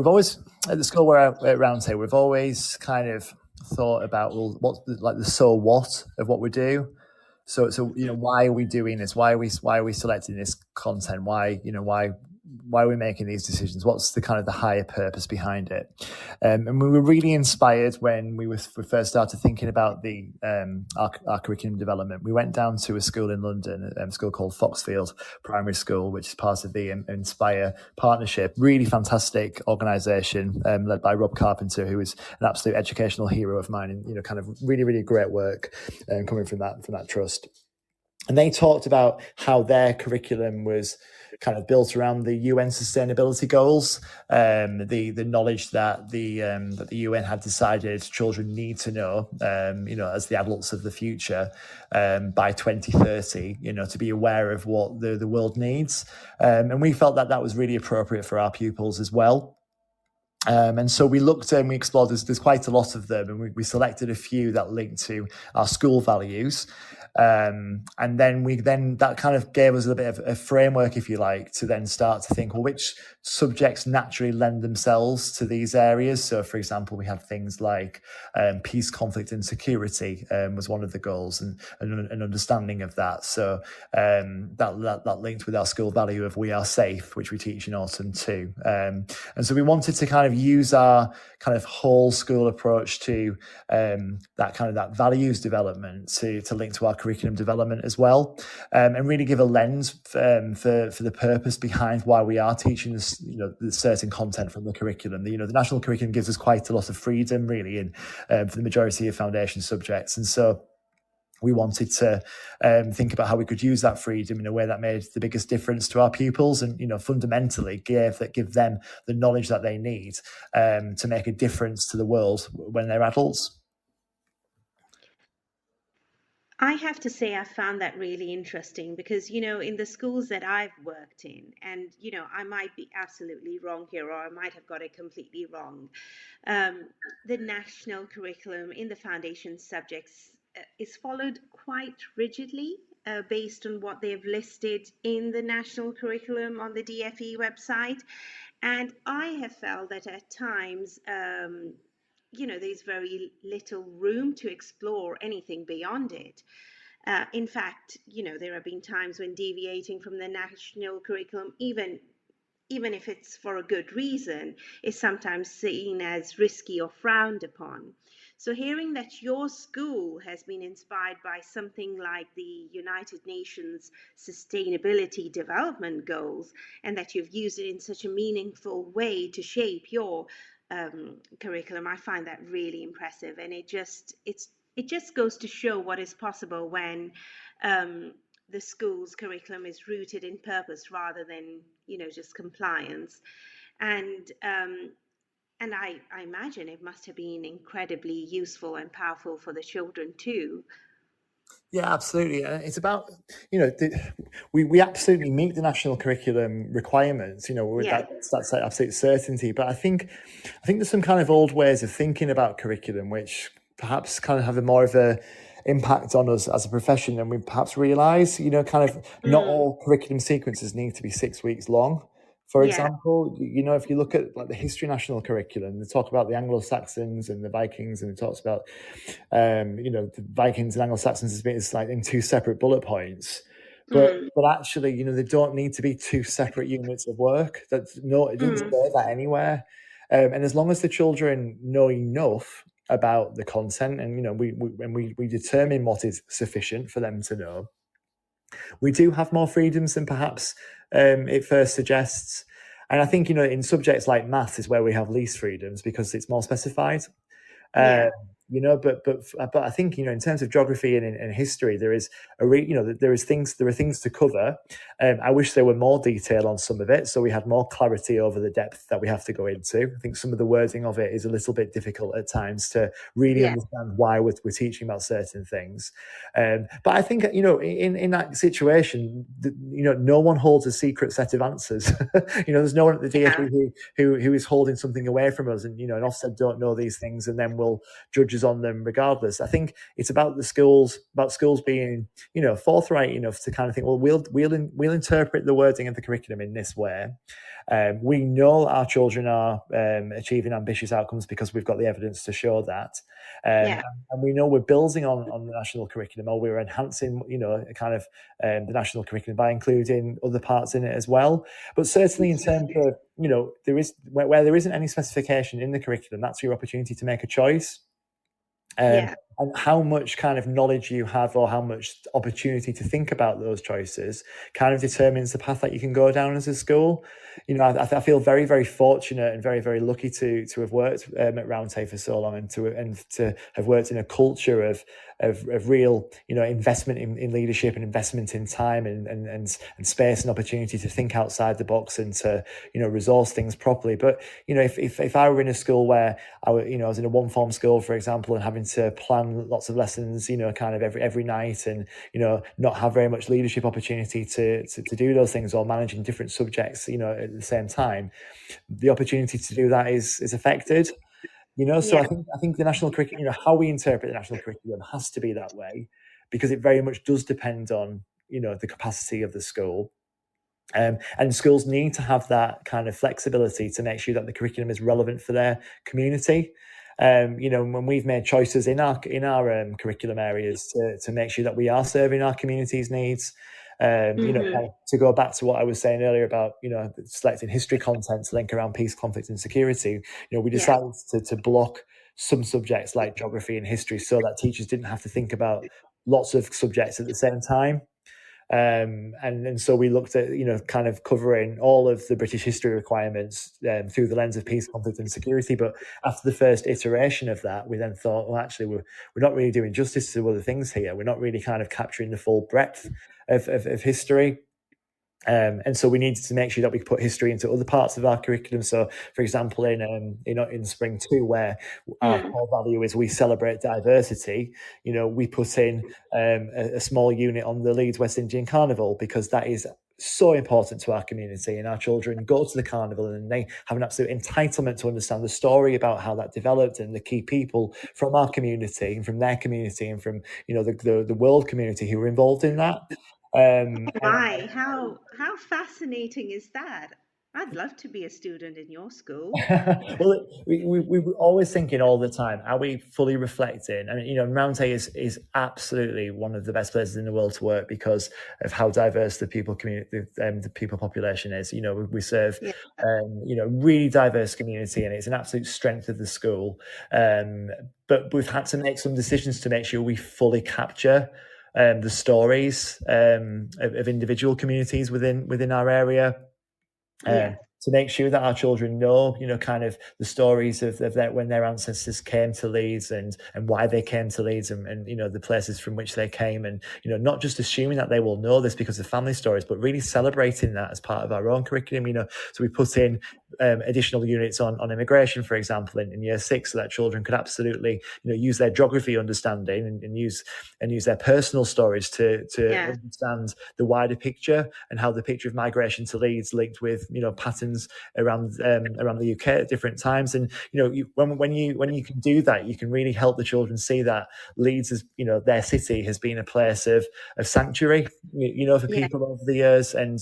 always, at the school where at Roundtable, we've always kind of thought about, well, what's like the so what of what we do. So you know, why are we doing this? Why are we selecting this content? Why are we making these decisions? What's the kind of the higher purpose behind it? And we were really inspired when we first started thinking about the our curriculum development. We went down to a school in London, a school called Foxfield Primary School, which is part of the Inspire partnership. Really fantastic organisation led by Rob Carpenter, who is an absolute educational hero of mine, and kind of really, really great work coming from that trust. And they talked about how their curriculum was kind of built around the UN sustainability goals, the knowledge that the UN had decided children need to know, as the adults of the future, by 2030, to be aware of what the world needs. And we felt that was really appropriate for our pupils as well. And so we looked and we explored, there's quite a lot of them, and we selected a few that linked to our school values. And then that kind of gave us a bit of a framework, if you like, to then start to think, well, which subjects naturally lend themselves to these areas. So, for example, we had things like peace, conflict, and security was one of the goals, and an understanding of that. So that linked with our school value of "we are safe," which we teach in autumn too. And so we wanted to kind of use our kind of whole school approach to that values development to link to our curriculum development as well, and really give a lens for the purpose behind why we are teaching this, the certain content from the curriculum. The national curriculum gives us quite a lot of freedom, really, in for the majority of foundation subjects, and so we wanted to think about how we could use that freedom in a way that made the biggest difference to our pupils, and fundamentally give them the knowledge that they need to make a difference to the world when they're adults. I have to say I found that really interesting because, in the schools that I've worked in, and, I might be absolutely wrong here, or I might have got it completely wrong. The national curriculum in the foundation subjects is followed quite rigidly based on what they've listed in the national curriculum on the DFE website. And I have felt that at times, there's very little room to explore anything beyond it. In fact, there have been times when deviating from the national curriculum, even if it's for a good reason, is sometimes seen as risky or frowned upon. So hearing that your school has been inspired by something like the United Nations Sustainability Development Goals, and that you've used it in such a meaningful way to shape your curriculum, I find that really impressive. And it just goes to show what is possible when the school's curriculum is rooted in purpose rather than just compliance. And I imagine it must have been incredibly useful and powerful for the children too. Yeah, absolutely. It's about, we absolutely meet the national curriculum requirements, that's like absolute certainty. But I think there's some kind of old ways of thinking about curriculum, which perhaps kind of have a more of a impact on us as a profession than we perhaps realise. Not all curriculum sequences need to be 6 weeks long. For example, if you look at like the history national curriculum, they talk about the Anglo-Saxons and the Vikings, and it talks about, the Vikings and Anglo-Saxons is like in two separate bullet points. But actually, they don't need to be two separate units of work. It doesn't say that anywhere. And as long as the children know enough about the content, and we determine what is sufficient for them to know, we do have more freedoms than perhaps it first suggests. And I think, in subjects like maths is where we have least freedoms because it's more specified. But I think, in terms of geography and history, there are things to cover. I wish there were more detail on some of it, so we had more clarity over the depth that we have to go into. I think some of the wording of it is a little bit difficult at times to really understand why we're teaching about certain things. But I think, in that situation, no one holds a secret set of answers. There's no one at the DFE who is holding something away from us, and and Ofsted don't know these things, and then will judge us on them regardless. I think it's about schools being, forthright enough to kind of think, well, we'll interpret the wording of the curriculum in this way. We know our children are achieving ambitious outcomes because we've got the evidence to show that. And we know we're building on the national curriculum, or we're enhancing, the national curriculum by including other parts in it as well. But certainly in terms of, where there isn't any specification in the curriculum, that's your opportunity to make a choice. And how much kind of knowledge you have, or how much opportunity to think about those choices, kind of determines the path that you can go down as a school. I feel very, very fortunate and very, very lucky to have worked at Roundtable for so long, and to have worked in a culture of real, investment in leadership, and investment in time and space and opportunity to think outside the box and to, resource things properly. But, if I were in a school where I was in a one form school, for example, and having to plan lots of lessons, kind of every night, and, not have very much leadership opportunity to do those things, or managing different subjects, at the same time, the opportunity to do that is affected. So I think the national curriculum, how we interpret the national curriculum has to be that way. because it very much does depend on, the capacity of the school. And schools need to have that kind of flexibility to make sure that the curriculum is relevant for their community. When we've made choices in our curriculum areas to make sure that we are serving our community's needs. To go back to what I was saying earlier about, selecting history content to link around peace, conflict and security, we decided to block some subjects like geography and history so that teachers didn't have to think about lots of subjects at the same time. And so we looked at, kind of covering all of the British history requirements through the lens of peace, conflict and security. But after the first iteration of that, we then thought, well, actually, we're not really doing justice to other things here. We're not really kind of capturing the full breadth of history. And so we needed to make sure that we put history into other parts of our curriculum. So, for example, in Spring 2, where our core value is we celebrate diversity, we put in a small unit on the Leeds West Indian Carnival, because that is so important to our community, and our children go to the carnival and they have an absolute entitlement to understand the story about how that developed and the key people from our community and from their community and from the world community who were involved in that. How fascinating is that? I'd love to be a student in your school. Well, we're always thinking all the time, are we fully reflecting? And Mount Hayes is absolutely one of the best places in the world to work because of how diverse the people population is. We serve really diverse community, and it's an absolute strength of the school. But we've had to make some decisions to make sure we fully capture the stories of individual communities within our area. To make sure that our children know, kind of the stories of that when their ancestors came to Leeds and why they came to Leeds and the places from which they came, and not just assuming that they will know this because of family stories, but really celebrating that as part of our own curriculum. So we put in additional units on immigration, for example, in year 6, so that children could absolutely use their geography understanding and use their personal stories to understand the wider picture and how the picture of migration to Leeds linked with patterns around the UK at different times. And when you can do that, you can really help the children see that Leeds is their city has been a place of sanctuary for people over the years, and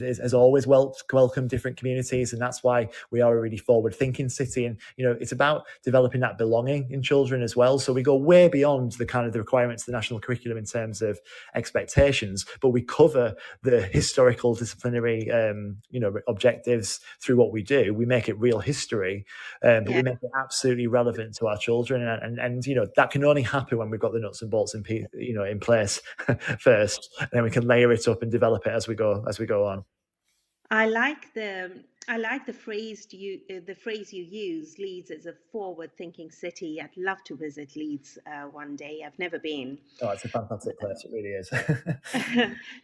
has always welcomed different communities, and that's why we are a really forward thinking city. And it's about developing that belonging in children as well. So we go way beyond the kind of the requirements of the national curriculum in terms of expectations, but we cover the historical disciplinary objectives through what we do. We make it real history, but we make it absolutely relevant to our children, and that can only happen when we've got the nuts and bolts in place first, and then we can layer it up and develop it as we go on. I like the phrase you use. Leeds is a forward-thinking city. I'd love to visit Leeds one day. I've never been. Oh, it's a fantastic place. It really is.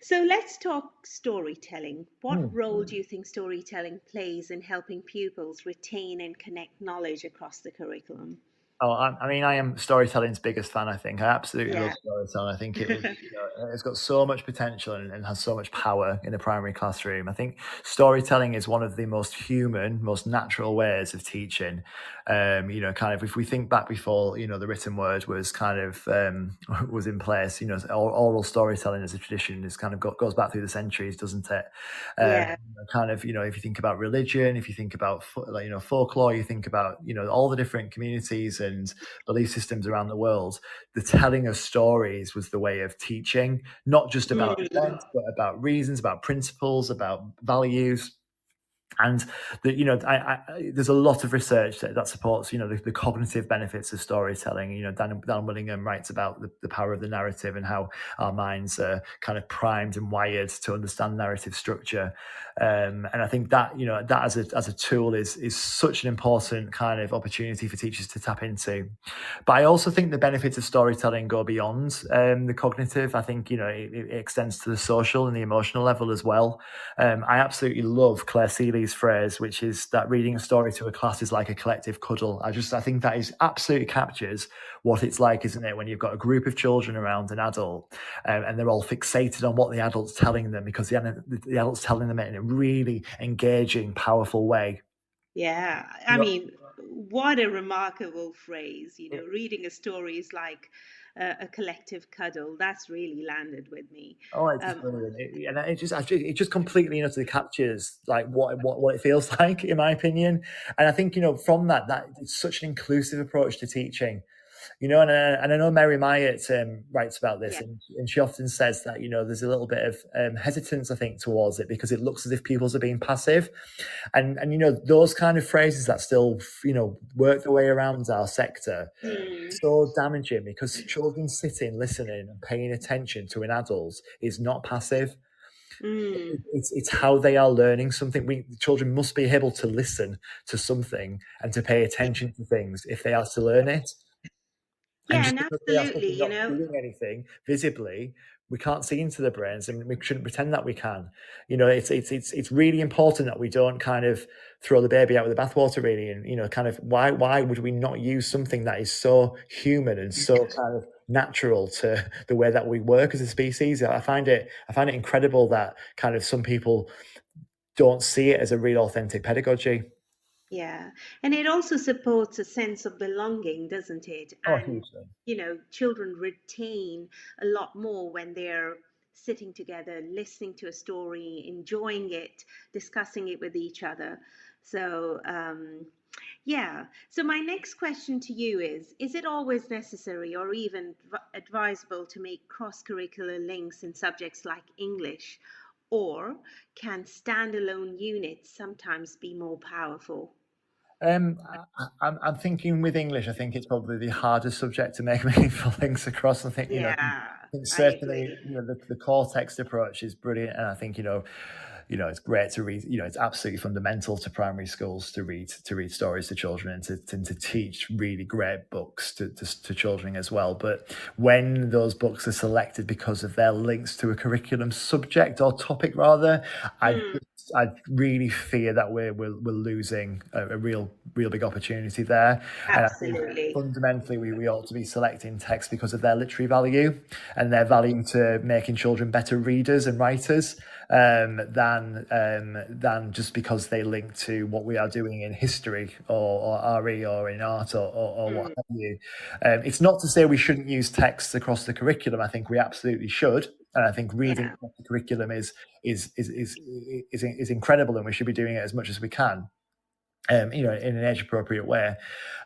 So let's talk storytelling. What role do you think storytelling plays in helping pupils retain and connect knowledge across the curriculum? Oh, I am storytelling's biggest fan. I think I absolutely love storytelling. I think it's got so much potential and has so much power in a primary classroom. I think storytelling is one of the most human, most natural ways of teaching. Kind of if we think back before, the written word was kind of was in place. Oral storytelling as a tradition is kind of goes back through the centuries, doesn't it? Kind of if you think about religion, if you think about folklore, you think about all the different communities and belief systems around the world, the telling of stories was the way of teaching, not just about events, but about reasons, about principles, about values. And there's a lot of research that supports the cognitive benefits of storytelling. Dan Willingham writes about the power of the narrative and how our minds are kind of primed and wired to understand narrative structure. And I think that that as a tool is such an important kind of opportunity for teachers to tap into. But I also think the benefits of storytelling go beyond the cognitive. I think it extends to the social and the emotional level as well. I absolutely love Claire Seeley's phrase, which is that reading a story to a class is like a collective cuddle. I think that is absolutely captures what it's like, isn't it, when you've got a group of children around an adult and they're all fixated on what the adult's telling them because the adult's telling them it in a really engaging, powerful way. Yeah, I mean, what a remarkable phrase. Reading a story is like a collective cuddle. That's really landed with me. Oh, it's just brilliant, and it just completely, utterly captures like what it feels like, in my opinion. And I think, from that it's such an inclusive approach to teaching. And I know Mary Myatt writes about this, Yeah. and she often says that, there's a little bit of hesitance, I think, towards it, because it looks as if pupils are being passive. And those kind of phrases that still, work their way around our sector, so damaging, because children sitting, listening and paying attention to an adult is not passive. It's how they are learning something. Children must be able to listen to something and to pay attention to things if they are to learn it. Yeah, And just and because they are absolutely, not doing anything visibly, we can't see into their brains, and we shouldn't pretend that we can. It's really important that we don't kind of throw the baby out with the bathwater, really. And kind of why would we not use something that is so human and so kind of natural to the way that we work as a species? I find it incredible that kind of some people don't see it as a real authentic pedagogy. Yeah, and it also supports a sense of belonging, doesn't it? Oh, And, hugely. children retain a lot more when they're sitting together, listening to a story, enjoying it, discussing it with each other. So, yeah. So my next question to you is it always necessary or even advisable to make cross-curricular links in subjects like English? Or can standalone units sometimes be more powerful? I'm thinking with English, I think it's probably the hardest subject to make meaningful links across. I think, Yeah, I think I certainly, agree. the core text approach is brilliant. And I think, it's great to read, it's absolutely fundamental to primary schools to read stories to children, and to teach really great books to children as well. But when those books are selected because of their links to a curriculum subject or topic, rather, I really fear that we're losing a real big opportunity there. And I think Absolutely. fundamentally we ought to be selecting text because of their literary value and their value to making children better readers and writers, than just because they link to what we are doing in history or RE or in art or what have you. It's not to say we shouldn't use texts across the curriculum. I think we absolutely should. And I think reading across the curriculum is incredible, and we should be doing it as much as we can, in an age appropriate way.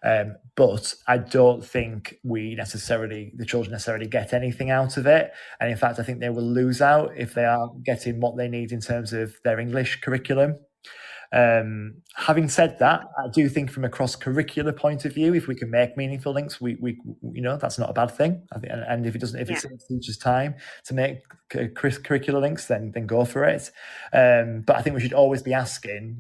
But I don't think the children necessarily get anything out of it. And in fact, I think they will lose out if they aren't getting what they need in terms of their English curriculum. Having said that, I do think from a cross-curricular point of view, if we can make meaningful links, we that's not a bad thing. I think, and if it saves teachers time to make curricular links, then go for it. But I think we should always be asking,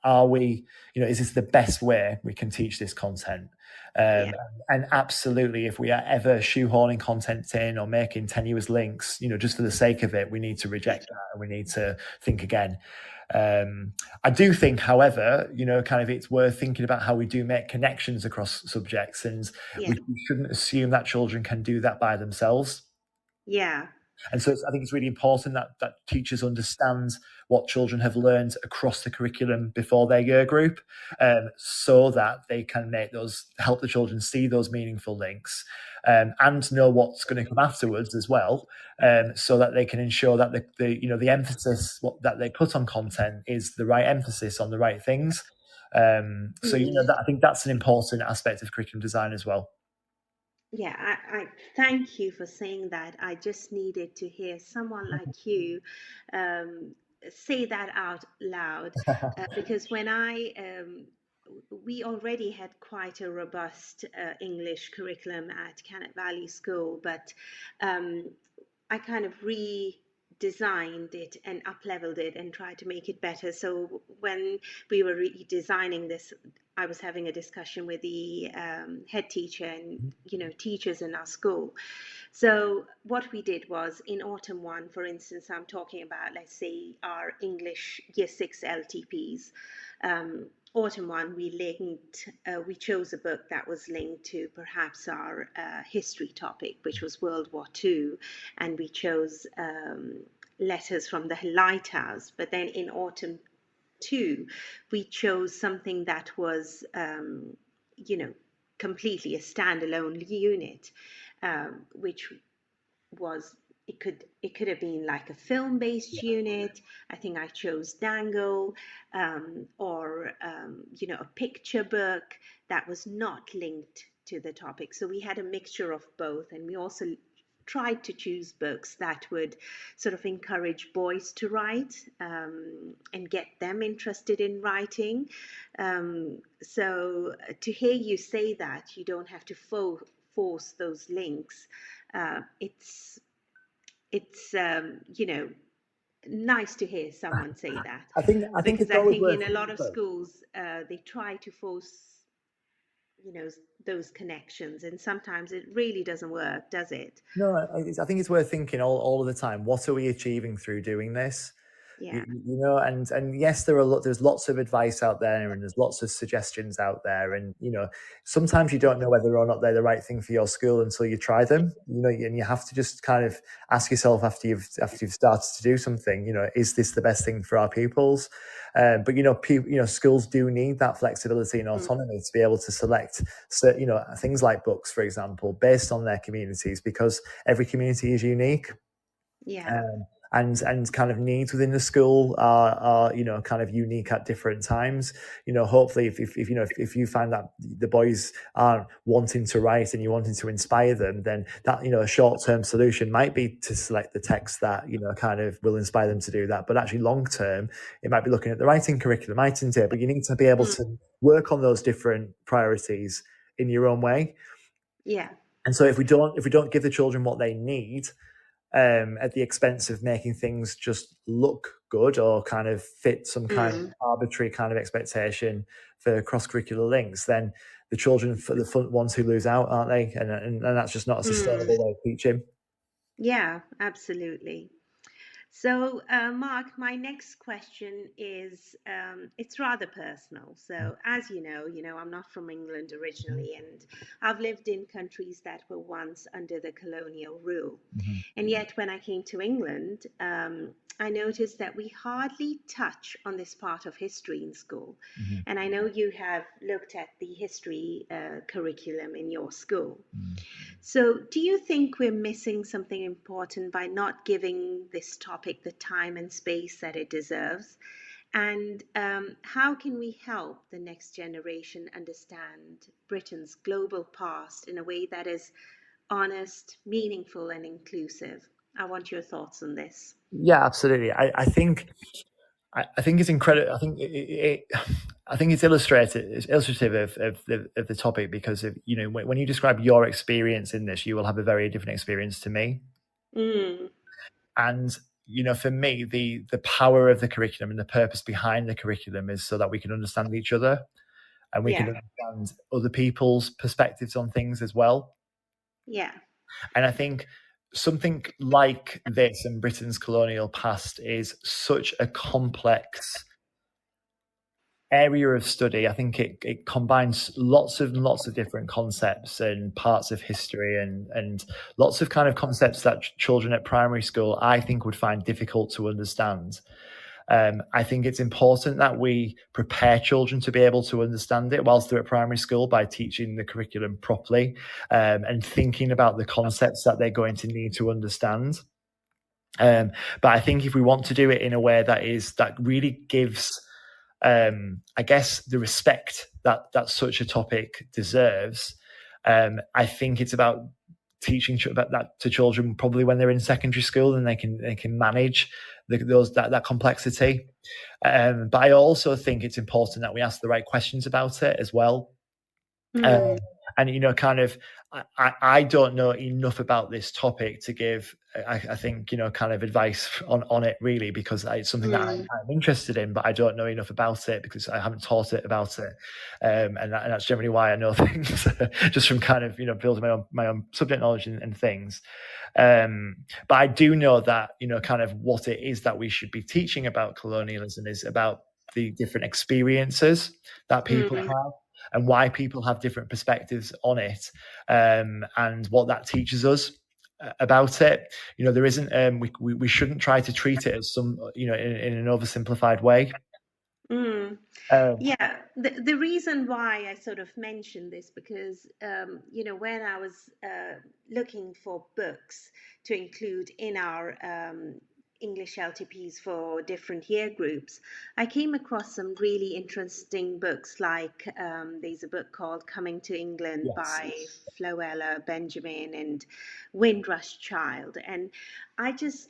are we, is this the best way we can teach this content? And absolutely, if we are ever shoehorning content in or making tenuous links, just for the sake of it, we need to reject that, and we need to think again. I do think, however, kind of it's worth thinking about how we do make connections across subjects, and we shouldn't assume that children can do that by themselves. Yeah. And so I think it's really important that teachers understand what children have learned across the curriculum before their year group, so that they can help the children see those meaningful links, and know what's going to come afterwards as well, so that they can ensure that the emphasis that they put on content is the right emphasis on the right things. So I think that's an important aspect of curriculum design as well. Yeah, I thank you for saying that. I just needed to hear someone like you say that out loud, because when we already had quite a robust English curriculum at Cannock Valley School, but I kind of redesigned it and up-leveled it and tried to make it better. So when we were redesigning this, I was having a discussion with the head teacher and teachers in our school. So what we did was, in autumn 1, for instance, I'm talking about, let's say, our English Year 6 LTPs. Autumn 1, we chose a book that was linked to perhaps our history topic, which was World War II, and we chose Letters from the Lighthouse. But then in autumn 2, we chose something that was, completely a standalone unit. which was it could have been like a film-based unit. I think I chose Dangle, or a picture book that was not linked to the topic. So we had a mixture of both, and we also tried to choose books that would sort of encourage boys to write, and get them interested in writing. So to hear you say that you don't have to force those links, it's nice to hear someone say that. I think Because it's I always think worth in a lot of schools they try to force those connections, and sometimes it really doesn't work, does it? No, I think it's worth thinking all of the time. What are we achieving through doing this? Yeah. And yes, there's lots of advice out there, and there's lots of suggestions out there, and sometimes you don't know whether or not they're the right thing for your school until you try them. And you have to just kind of ask yourself after you've started to do something. Is this the best thing for our pupils? But schools do need that flexibility and autonomy to be able to select, things like books, for example, based on their communities, because every community is unique. Yeah. And kind of needs within the school are kind of unique at different times. Hopefully if you find that the boys are wanting to write and you're wanting to inspire them, then that a short-term solution might be to select the text that kind of will inspire them to do that. But actually long term, it might be looking at the writing curriculum, writing table. You need to be able to work on those different priorities in your own way. Yeah. And so if we don't give the children what they need, at the expense of making things just look good or kind of fit some kind of arbitrary kind of expectation for cross-curricular links, then the children are the ones who lose out, aren't they? And that's just not a sustainable way of teaching. Yeah, absolutely. So, Mark, my next question is, it's rather personal. So, as you know, I'm not from England originally, and I've lived in countries that were once under the colonial rule. And yet, when I came to England, I noticed that we hardly touch on this part of history in school. And I know you have looked at the history curriculum in your school. So do you think we're missing something important by not giving this topic the time and space that it deserves? And how can we help the next generation understand Britain's global past in a way that is honest, meaningful, and inclusive? I want your thoughts on this. Yeah, absolutely. I think it's incredible. I think it's illustrative of the topic, because when you describe your experience in this, you will have a very different experience to me. And for me, the power of the curriculum and the purpose behind the curriculum is so that we can understand each other, and we can understand other people's perspectives on things as well. Yeah. And I think something like this in Britain's colonial past is such a complex area of study. I think it combines lots of different concepts and parts of history and lots of kind of concepts that children at primary school, I think, would find difficult to understand. I think it's important that we prepare children to be able to understand it whilst they're at primary school by teaching the curriculum properly, and thinking about the concepts that they're going to need to understand. But I think if we want to do it in a way that really gives, I guess, the respect that such a topic deserves, I think it's about teaching about that to children probably when they're in secondary school, and they can manage that complexity. But I also think it's important that we ask the right questions about it as well. And kind of, I don't know enough about this topic to give, I think, kind of advice on it really, because it's something that I'm interested in, but I don't know enough about it because I haven't taught it about it. And that's generally why I know things just from kind of, building my own subject knowledge and things. But I do know that, kind of what it is that we should be teaching about colonialism is about the different experiences that people have, and why people have different perspectives on it, and what that teaches us about it. There isn't, we shouldn't try to treat it as some, in an oversimplified way. Mm. Um, Yeah, the reason why I sort of mentioned this because when I was looking for books to include in our English LTPs for different year groups, I came across some really interesting books. Like there's a book called Coming to England yes. by Floella Benjamin and Windrush Child, and I just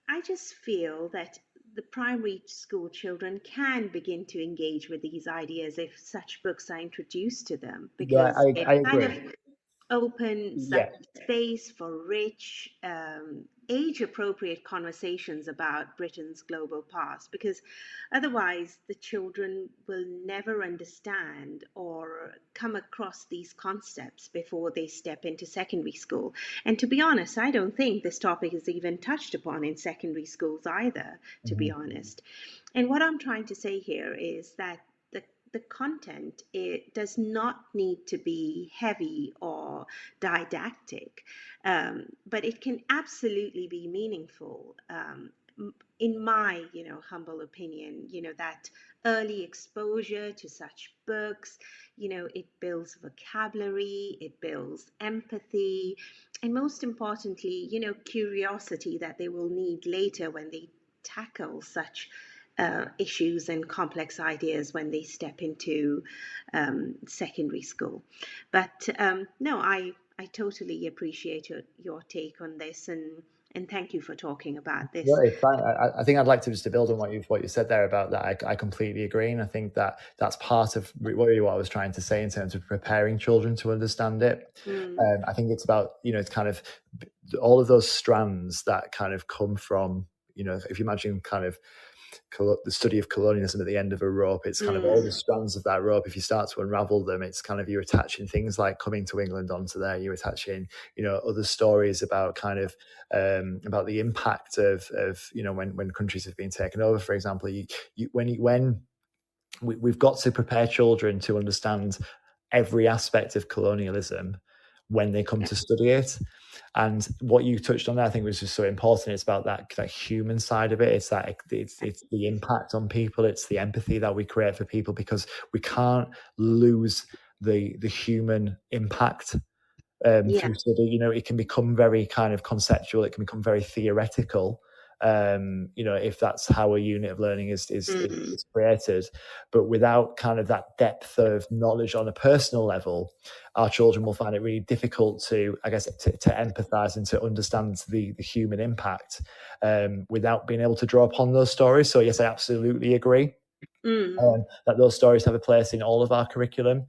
I just feel that the primary school children can begin to engage with these ideas if such books are introduced to them, Yeah, because it I kind agree. of opens Yeah. up space for rich, age-appropriate conversations about Britain's global past, because otherwise the children will never understand or come across these concepts before they step into secondary school. And to be honest, I don't think this topic is even touched upon in secondary schools either, to be honest. And what I'm trying to say here is that the content, it does not need to be heavy or didactic, but it can absolutely be meaningful. In my humble opinion, that early exposure to such books, it builds vocabulary, it builds empathy, and most importantly, curiosity that they will need later when they tackle such issues and complex ideas when they step into secondary school. But no, I totally appreciate your take on this, and thank you for talking about this. No, it's fine. I think I'd like to just to build on what you said there about that. I completely agree, and I think that that's part of what I was trying to say in terms of preparing children to understand it. I think it's about it's kind of all of those strands that kind of come from if you imagine kind of the study of colonialism at the end of a rope, it's kind of all the strands of that rope. If you start to unravel them, it's kind of you're attaching things like Coming to England onto there. You're attaching other stories about kind of about the impact of when countries have been taken over, for example. We've got to prepare children to understand every aspect of colonialism when they come to study it. And what you touched on there, I think, was just so important. It's about that human side of it. It's that it's the impact on people. It's the empathy that we create for people, because we can't lose the human impact through study. It can become very kind of conceptual. It can become very theoretical. If that's how a unit of learning is created, but without kind of that depth of knowledge on a personal level, our children will find it really difficult to empathize and to understand the human impact without being able to draw upon those stories. So yes, I absolutely agree. That those stories have a place in all of our curriculums,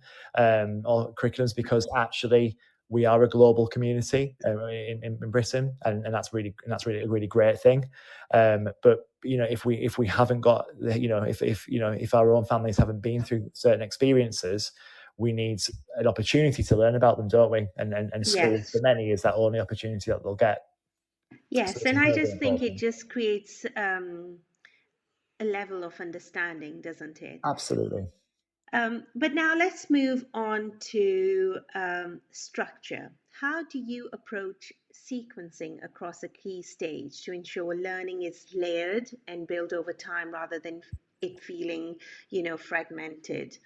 because actually we are a global community in Britain, and that's really a really great thing. But if we haven't got if our own families haven't been through certain experiences, we need an opportunity to learn about them, don't we? And school for many is that only opportunity that they'll get. Yes, and I just think it just creates a level of understanding, doesn't it? Absolutely. But now let's move on to structure. How do you approach sequencing across a key stage to ensure learning is layered and built over time rather than it feeling, fragmented?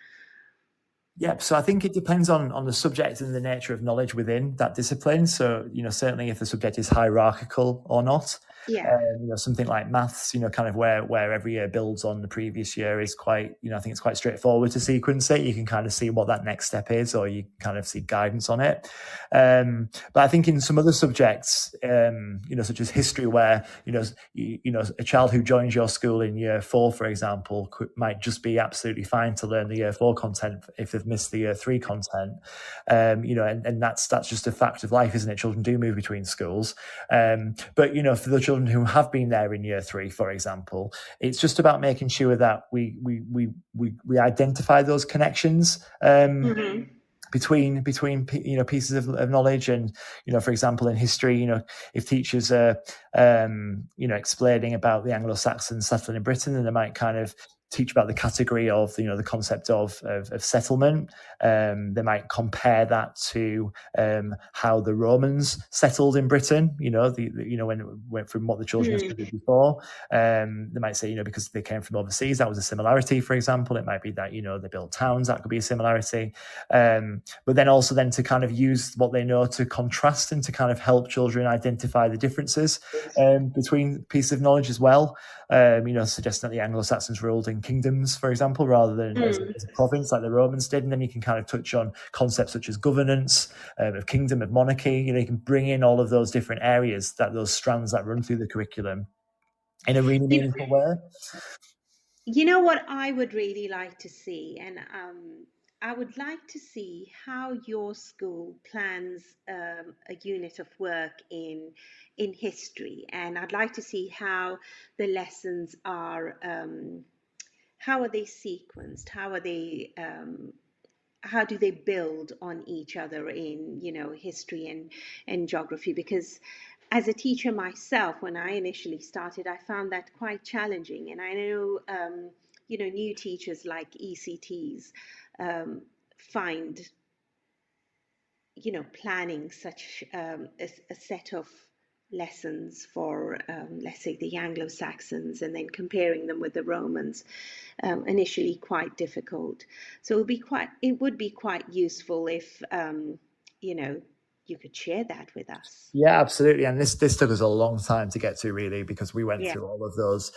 Yeah, so I think it depends on the subject and the nature of knowledge within that discipline. So, certainly if the subject is hierarchical or not. Yeah. Something like maths, kind of where every year builds on the previous year is quite, I think it's quite straightforward to sequence it. You can kind of see what that next step is, or you kind of see guidance on it. But I think in some other subjects, such as history, where, a child who joins your school in year 4, for example, might just be absolutely fine to learn the year 4 content if they've missed the year 3 content. And that's just a fact of life, isn't it? Children do move between schools. But, for the children who have been there in year 3, for example, it's just about making sure that we identify those connections between pieces of knowledge. And for example, in history, if teachers are explaining about the Anglo-Saxons settling in Britain, then they might kind of teach about the category of the concept of settlement. They might compare that to how the Romans settled in Britain. When it went from what the children studied before. They might say because they came from overseas, that was a similarity. For example, it might be that they built towns, that could be a similarity. But then also to kind of use what they know to contrast and to kind of help children identify the differences between pieces of knowledge as well. Suggesting that the Anglo-Saxons ruled in kingdoms, for example, rather than as a province like the Romans did. And then you can kind of touch on concepts such as governance, of kingdom, of monarchy. You can bring in all of those different areas, those strands that run through the curriculum in a really meaningful way. You know what I would really like to see, and I would like to see how your school plans a unit of work in history, and I'd like to see how the lessons are. How are they sequenced? How do they build on each other in history and geography? Because as a teacher myself, when I initially started, I found that quite challenging. And I know, new teachers like ECTs find, planning such a set of lessons for, let's say, the Anglo-Saxons and then comparing them with the Romans, initially quite difficult. So it would be quite useful if, you could share that with us. Yeah, absolutely. And this took us a long time to get to, really, because we went through all of those,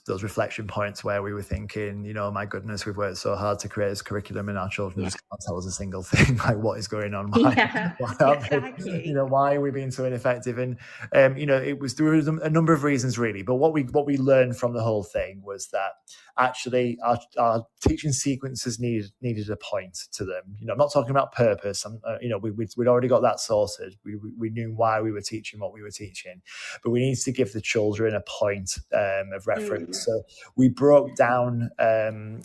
those reflection points where we were thinking, my goodness, we've worked so hard to create this curriculum and our children just can't tell us a single thing. Like, what is going on? Why Exactly. Why are we being so ineffective? And it was through a number of reasons, really. But what we learned from the whole thing was that actually our teaching sequences needed a point to them. I'm not talking about purpose. We'd already got that sorted. We knew why we were teaching what we were teaching, but we needed to give the children a point of reference. So we broke down,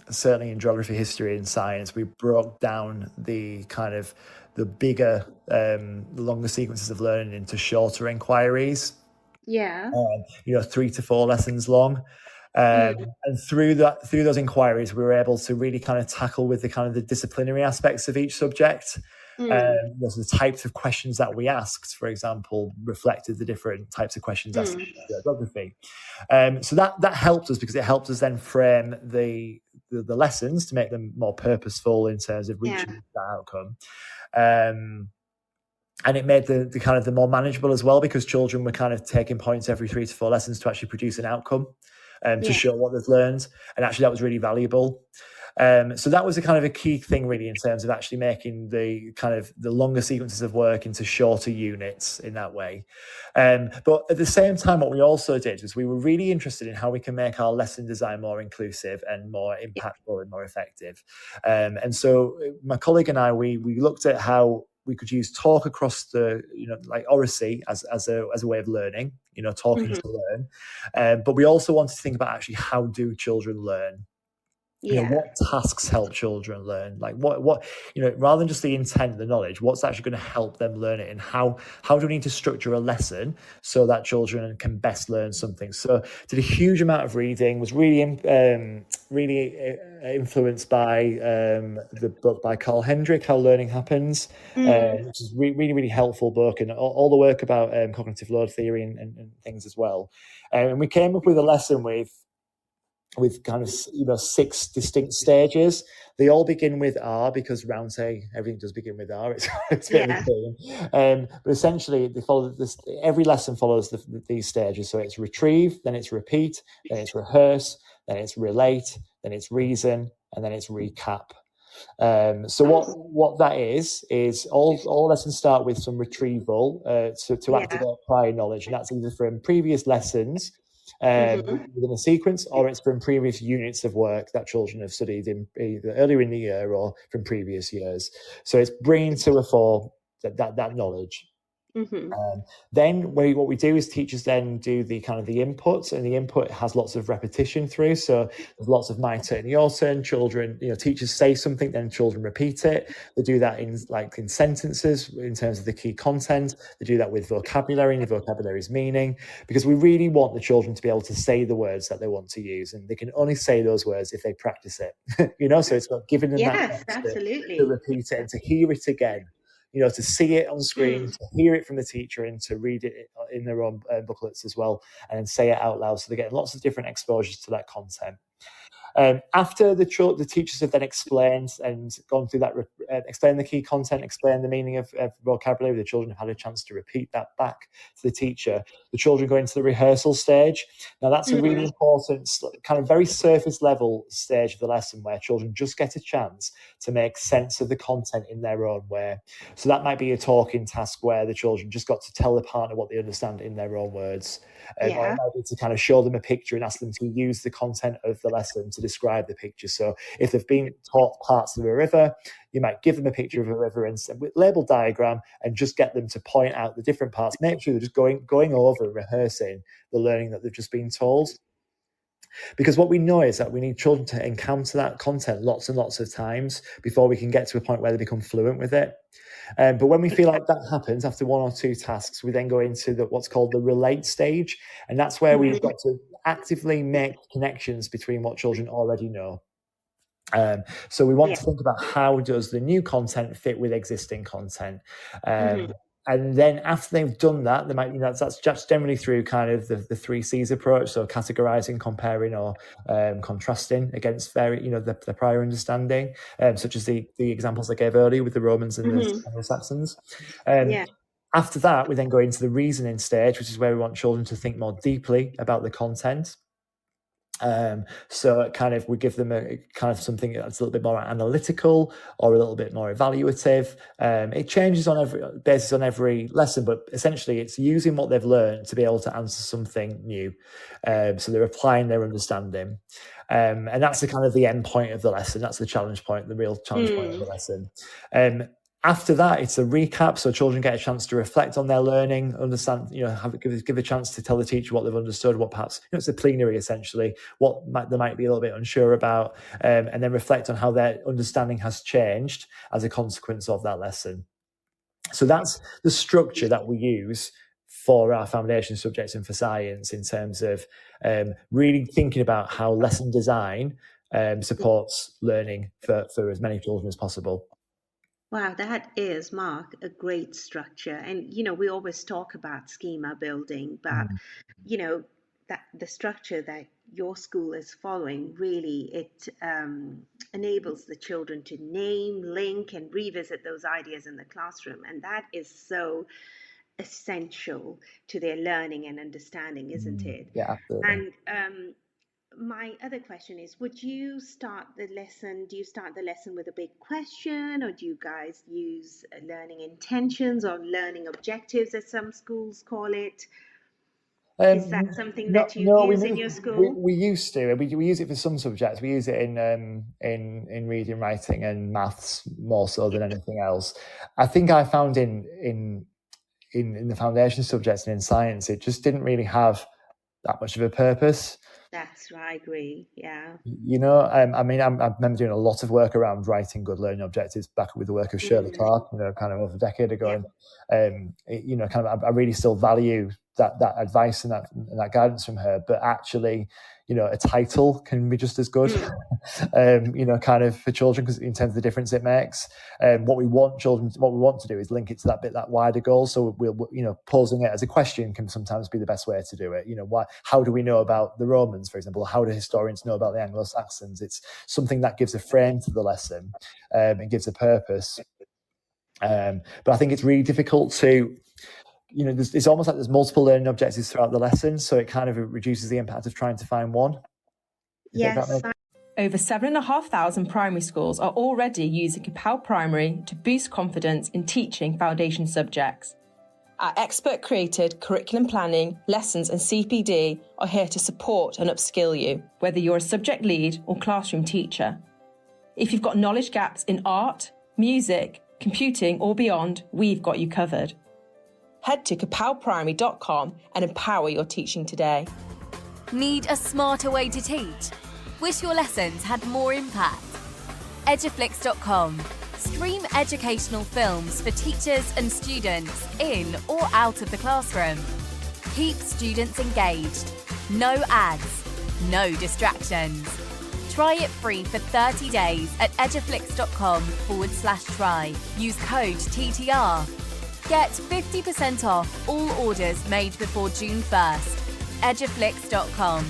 certainly in geography, history, and science, we broke down the kind of the bigger, longer sequences of learning into shorter inquiries. 3 to 4 lessons long. And through those inquiries, we were able to really kind of tackle with the kind of the disciplinary aspects of each subject. The types of questions that we asked, for example, reflected the different types of questions asked in geography. So that helped us, because it helped us then frame the lessons to make them more purposeful in terms of reaching that outcome. And it made the kind of the more manageable as well, because children were kind of taking points every 3 to 4 lessons to actually produce an outcome. To show what they've learned, and actually that was really valuable. So that was a kind of a key thing, really, in terms of actually making the kind of the longer sequences of work into shorter units in that way. But at the same time, what we also did was we were really interested in how we can make our lesson design more inclusive and more impactful and more effective. And so my colleague and I, we looked at how we could use talk across the, like oracy as a way of learning, talking to learn. But we also wanted to think about actually, how do children learn? What tasks help children learn? Like what rather than just the intent, the knowledge, what's actually going to help them learn it? And how do we need to structure a lesson so that children can best learn something? So did a huge amount of reading, was really influenced by the book by Carl Hendrick, How Learning Happens, which is really, really helpful book, and all the work about cognitive load theory and things as well. And we came up with a lesson with kind of 6 distinct stages. They all begin with R, because Roundtable, everything does begin with R. It's a bit of a theme. But essentially, they follow this. Every lesson follows these stages. So it's retrieve, then it's repeat, then it's rehearse, then it's relate, then it's reason, and then it's recap. So what that is all lessons start with some retrieval to activate prior knowledge, and that's either from previous lessons within a sequence, or it's from previous units of work that children have studied in either earlier in the year or from previous years. So it's bringing to a fore that knowledge. Then what we do is teachers then do the kind of the inputs, and the input has lots of repetition through. So there's lots of my turn, your turn. Children, teachers say something, then children repeat it. They do that in sentences in terms of the key content. They do that with vocabulary and the vocabulary's meaning, because we really want the children to be able to say the words that they want to use, and they can only say those words if they practice it. So it's about giving them that absolutely. to repeat it and to hear it again. To see it on screen, to hear it from the teacher, and to read it in their own booklets as well, and then say it out loud. So they're getting lots of different exposures to that content. After the teachers have then explained and gone through that, explain the key content, explain the meaning of vocabulary, the children have had a chance to repeat that back to the teacher. The children go into the rehearsal stage. Now that's a really important, kind of very surface level stage of the lesson, where children just get a chance to make sense of the content in their own way. So that might be a talking task where the children just got to tell the partner what they understand in their own words. Or it might be to kind of show them a picture and ask them to use the content of the lesson to describe the picture. So if they've been taught parts of a river, you might give them a picture of a river and with label diagram, and just get them to point out the different parts. Make sure they're just going over and rehearsing the learning that they've just been told. Because what we know is that we need children to encounter that content lots and lots of times before we can get to a point where they become fluent with it. But when we feel like that happens after one or two tasks, we then go into what's called the relate stage. And that's where we've got to actively make connections between what children already know. So we want to think about, how does the new content fit with existing content? And then after they've done that, they might, that's just generally through kind of the 3 C's approach. So categorizing, comparing, or contrasting against the prior understanding, such as the examples I gave earlier with the Romans and the Anglo-Saxons. After that, we then go into the reasoning stage, which is where we want children to think more deeply about the content. So kind of we give them a kind of something that's a little bit more analytical or a little bit more evaluative. It changes on every lesson, but essentially it's using what they've learned to be able to answer something new. So they're applying their understanding. And that's the kind of the end point of the lesson. That's the challenge point, the real challenge point of the lesson. After that, it's a recap, so children get a chance to reflect on their learning, understand, give a chance to tell the teacher what they've understood, what perhaps, it's a plenary essentially, what they might be a little bit unsure about, and then reflect on how their understanding has changed as a consequence of that lesson. So that's the structure that we use for our foundation subjects and for science, in terms of really thinking about how lesson design supports learning for as many children as possible. Wow, that is, Mark, a great structure. And, we always talk about schema building, but, that the structure that your school is following, really, it enables the children to name, link, and revisit those ideas in the classroom. And that is so essential to their learning and understanding, isn't it? Yeah, absolutely. And my other question is, do you start the lesson with a big question, or do you guys use learning intentions or learning objectives, as some schools call it? Is that something that you use in your school? We used to. We use it for some subjects. We use it in reading, writing, and maths more so than anything else. I think I found in the foundation subjects and in science, it just didn't really have that much of a purpose. That's right, I agree. Yeah. I remember doing a lot of work around writing good learning objectives back with the work of Shirley Clark, kind of over a decade ago. And, I really still value that advice and that guidance from her. But actually, a title can be just as good, kind of for children, because in terms of the difference it makes. What we want to do is link it to that wider goal. So we'll, posing it as a question can sometimes be the best way to do it. How do we know about the Romans, for example? How do historians know about the Anglo-Saxons? It's something that gives a frame to the lesson, and gives a purpose. But I think it's really difficult to, it's almost like there's multiple learning objectives throughout the lesson, so it kind of reduces the impact of trying to find one. Yes. Over 7,500 primary schools are already using Kapow Primary to boost confidence in teaching foundation subjects. Our expert-created curriculum planning, lessons and CPD are here to support and upskill you, whether you're a subject lead or classroom teacher. If you've got knowledge gaps in art, music, computing or beyond, we've got you covered. Head to capowprimary.com and empower your teaching today. Need a smarter way to teach? Wish your lessons had more impact? Eduflix.com. Stream educational films for teachers and students in or out of the classroom. Keep students engaged. No ads, no distractions. Try it free for 30 days at eduflix.com/try. Use code TTR. Get 50% off all orders made before June 1st. eduflix.com.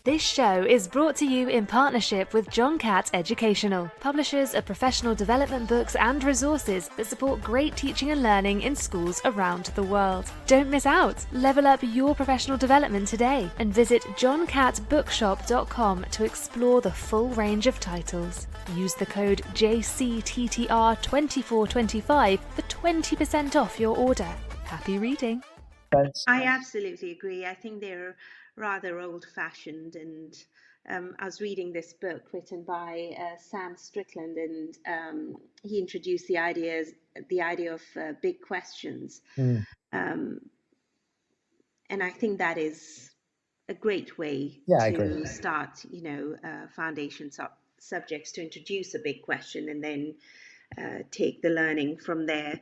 This show is brought to you in partnership with John Catt Educational, publishers of professional development books and resources that support great teaching and learning in schools around the world. Don't miss out. Level up your professional development today and visit johncattbookshop.com to explore the full range of titles. Use the code JCTTR2425 for 20% off your order. Happy reading. I absolutely agree. I think they're rather old-fashioned, and I was reading this book written by Sam Strickland, and he introduced the idea of big questions, and I think that is a great way to start, foundation subjects, to introduce a big question and then take the learning from there.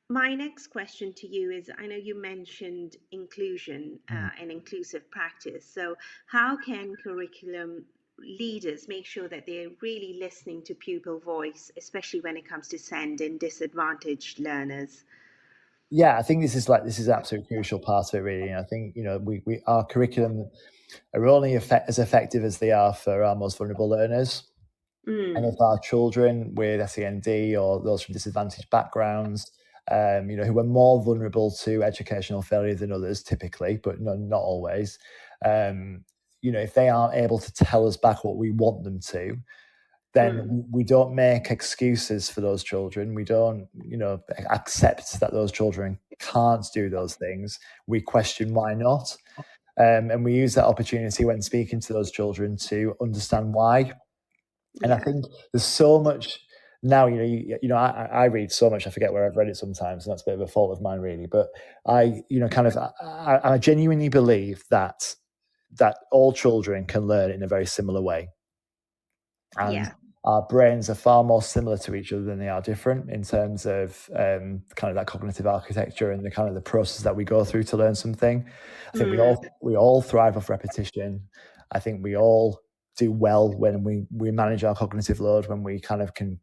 My next question to you is, I know you mentioned inclusion and inclusive practice. So how can curriculum leaders make sure that they're really listening to pupil voice, especially when it comes to SEND and disadvantaged learners? Yeah, I think this is an absolutely crucial part of it, really. And I think, we our curriculum are only as effective as they are for our most vulnerable learners. And if our children with SEND or those from disadvantaged backgrounds, who are more vulnerable to educational failure than others typically, but not always, if they aren't able to tell us back what we want them to, then we don't make excuses for those children. We don't, accept that those children can't do those things. We question why not. And we use that opportunity when speaking to those children to understand why. And I think there's so much now, I read so much, I forget where I've read it sometimes, and that's a bit of a fault of mine, really. But I genuinely believe that all children can learn in a very similar way. And our brains are far more similar to each other than they are different in terms of kind of that cognitive architecture and the kind of the process that we go through to learn something. I think we all thrive off repetition. I think we all do well when we manage our cognitive load, when we can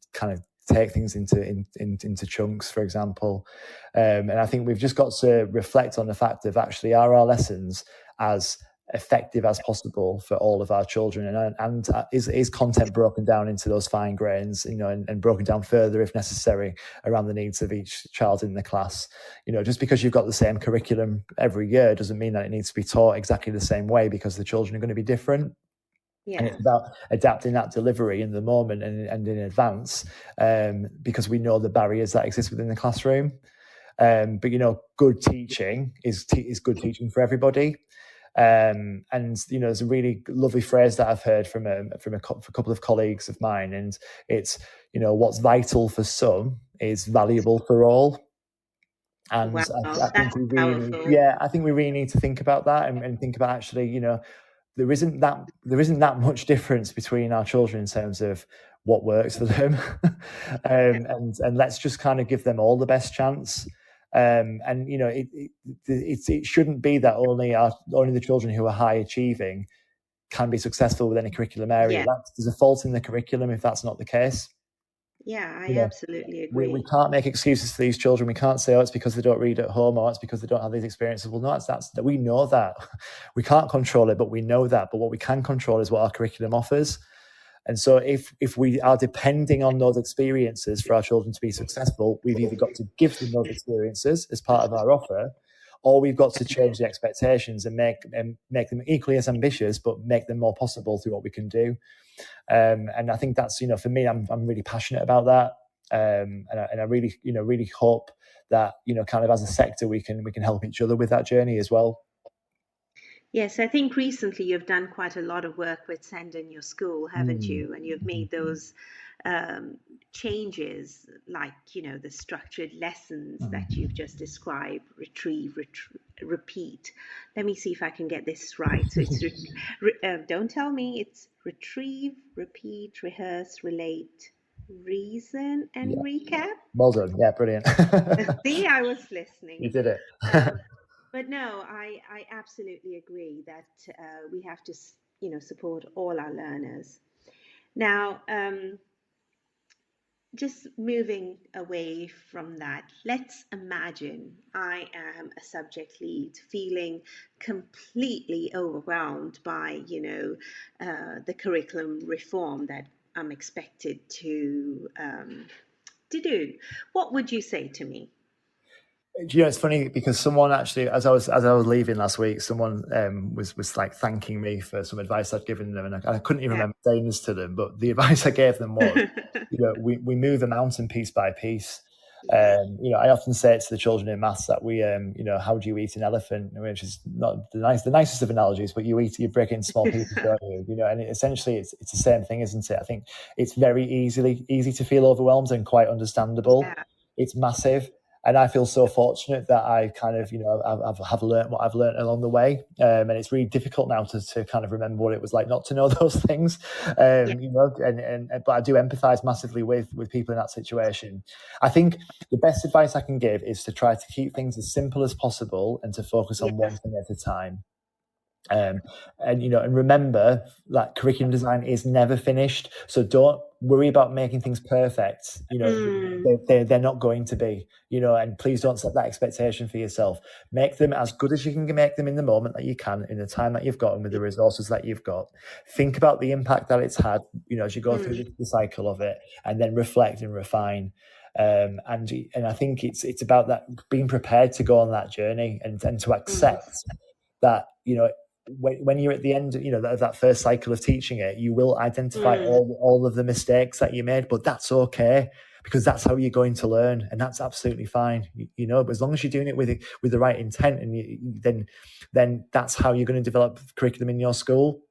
take things into chunks, for example. And I think we've just got to reflect on the fact of actually, are our lessons as effective as possible for all of our children, and is content broken down into those fine grains, and broken down further if necessary around the needs of each child in the class. Just because you've got the same curriculum every year doesn't mean that it needs to be taught exactly the same way, because the children are going to be different. And it's about adapting that delivery in the moment and in advance, because we know the barriers that exist within the classroom. But good teaching is good teaching for everybody. And there's a really lovely phrase that I've heard from a couple of colleagues of mine, and it's what's vital for some is valuable for all. And I think we really need to think about that and think about actually, there isn't that much difference between our children in terms of what works for them, and let's just kind of give them all the best chance. It shouldn't be that only the children who are high achieving can be successful with any curriculum area. There's a fault in the curriculum if that's not the case. I absolutely agree. We can't make excuses for these children. We can't say, it's because they don't read at home, or it's because they don't have these experiences. Well, no, we know that. We can't control it, but we know that. But what we can control is what our curriculum offers. And so if we are depending on those experiences for our children to be successful, we've either got to give them those experiences as part of our offer, or we've got to change the expectations and make them equally as ambitious, but make them more possible through what we can do. And I think that's, for me, I'm really passionate about that. And I really, really hope that, kind of as a sector, we can help each other with that journey as well. Yes, I think recently you've done quite a lot of work with Send in Your School, haven't you? And you've made those changes, like, the structured lessons that you've just described: retrieve, repeat. Let me see if I can get this right. So it's, don't tell me, it's retrieve, repeat, rehearse, relate, reason, and recap. Well done. Yeah, brilliant. See, I was listening. You did it. But no, I absolutely agree that we have to, support all our learners. Now, just moving away from that, let's imagine I am a subject lead feeling completely overwhelmed by, the curriculum reform that I'm expected to do. What would you say to me? It's funny because someone actually, as I was leaving last week, someone was like thanking me for some advice I'd given them, and I couldn't even remember saying this to them. But the advice I gave them was, we move a mountain piece by piece. I often say it to the children in maths that we, how do you eat an elephant? Which is not the nicest of analogies, but you break it in small pieces, don't you? And essentially it's the same thing, isn't it? I think it's very easy to feel overwhelmed and quite understandable. Yeah. It's massive. And I feel so fortunate that I kind of, I've learned what I've learned along the way. And it's really difficult now to kind of remember what it was like not to know those things. But I do empathize massively with people in that situation. I think the best advice I can give is to try to keep things as simple as possible and to focus on one thing at a time. And remember that curriculum design is never finished. So don't worry about making things perfect. They're not going to be, and please don't set that expectation for yourself. Make them as good as you can make them in the moment that you can, in the time that you've got and with the resources that you've got. Think about the impact that it's had, as you go through the cycle of it, and then reflect and refine. And I think it's about that, being prepared to go on that journey and to accept that, when you're at the end, that first cycle of teaching it, you will identify all of the mistakes that you made, but that's okay, because that's how you're going to learn, and that's absolutely fine. But as long as you're doing it with the right intent, and then that's how you're going to develop curriculum in your school.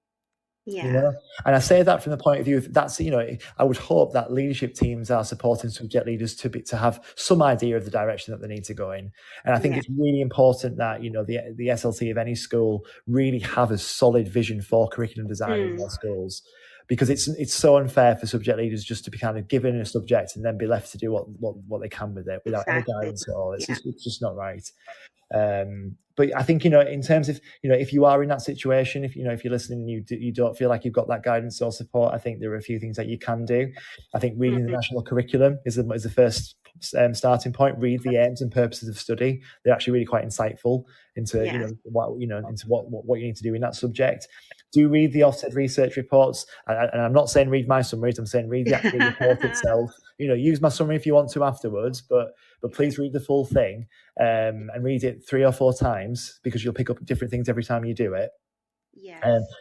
Yeah. And I say that from the point of view of that's, I would hope that leadership teams are supporting subject leaders to have some idea of the direction that they need to go in. And I think it's really important that, the SLT of any school really have a solid vision for curriculum design in their schools, because it's so unfair for subject leaders just to be kind of given a subject and then be left to do what they can with it without any guidance at all. It's just not right. But I think, in terms of, if you are in that situation, if you're listening and you don't feel like you've got that guidance or support, I think there are a few things that you can do. I think reading the national curriculum is the first starting point. Read the aims and purposes of study. They're actually really quite insightful into, into what you need to do in that subject. Do read the Ofsted research reports. And I'm not saying read my summaries, I'm saying read the actual report itself. Use my summary if you want to afterwards, but please read the full thing, and read it 3 or 4 times, because you'll pick up different things every time you do it.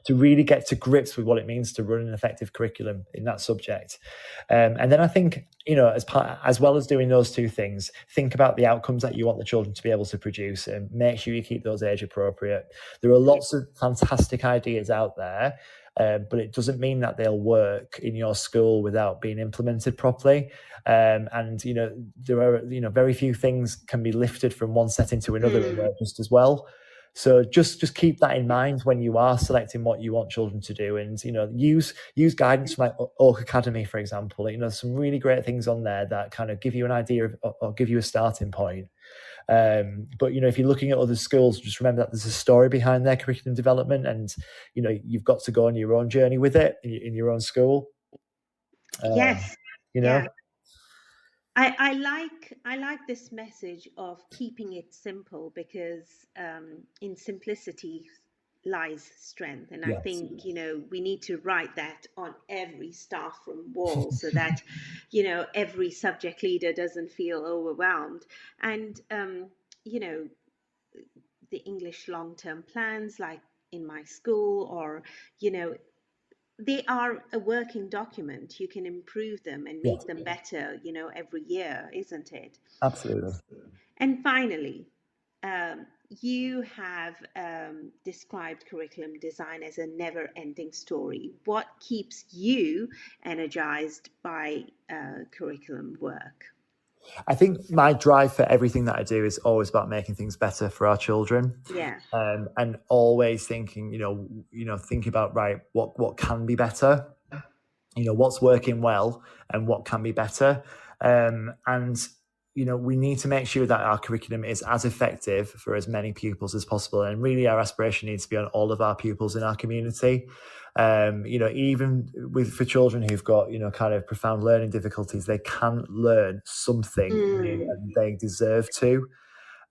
To really get to grips with what it means to run an effective curriculum in that subject. And then I think, as well as doing those 2 things, think about the outcomes that you want the children to be able to produce, and make sure you keep those age appropriate. There are lots of fantastic ideas out there, but it doesn't mean that they'll work in your school without being implemented properly. And there are very few things can be lifted from one setting to another and work just as well. So just keep that in mind when you are selecting what you want children to do, and use guidance from like Oak Academy, for example. Some really great things on there that kind of give you an idea of, or give you a starting point. But if you're looking at other schools, just remember that there's a story behind their curriculum development, and you've got to go on your own journey with it in your own school. I like this message of keeping it simple, because in simplicity lies strength, and I think we need to write that on every staff room wall, so that every subject leader doesn't feel overwhelmed. And the English long-term plans, like in my school, or they are a working document. You can improve them and make them better, every year, isn't it? Absolutely. And finally, you have described curriculum design as a never-ending story. What keeps you energized by curriculum work? I think my drive for everything that I do is always about making things better for our children. Yeah. And always thinking, thinking about, right, what can be better, what's working well and what can be better. And we need to make sure that our curriculum is as effective for as many pupils as possible. And really our aspiration needs to be on all of our pupils in our community. Even for children who've got, kind of profound learning difficulties, they can learn something new and they deserve to.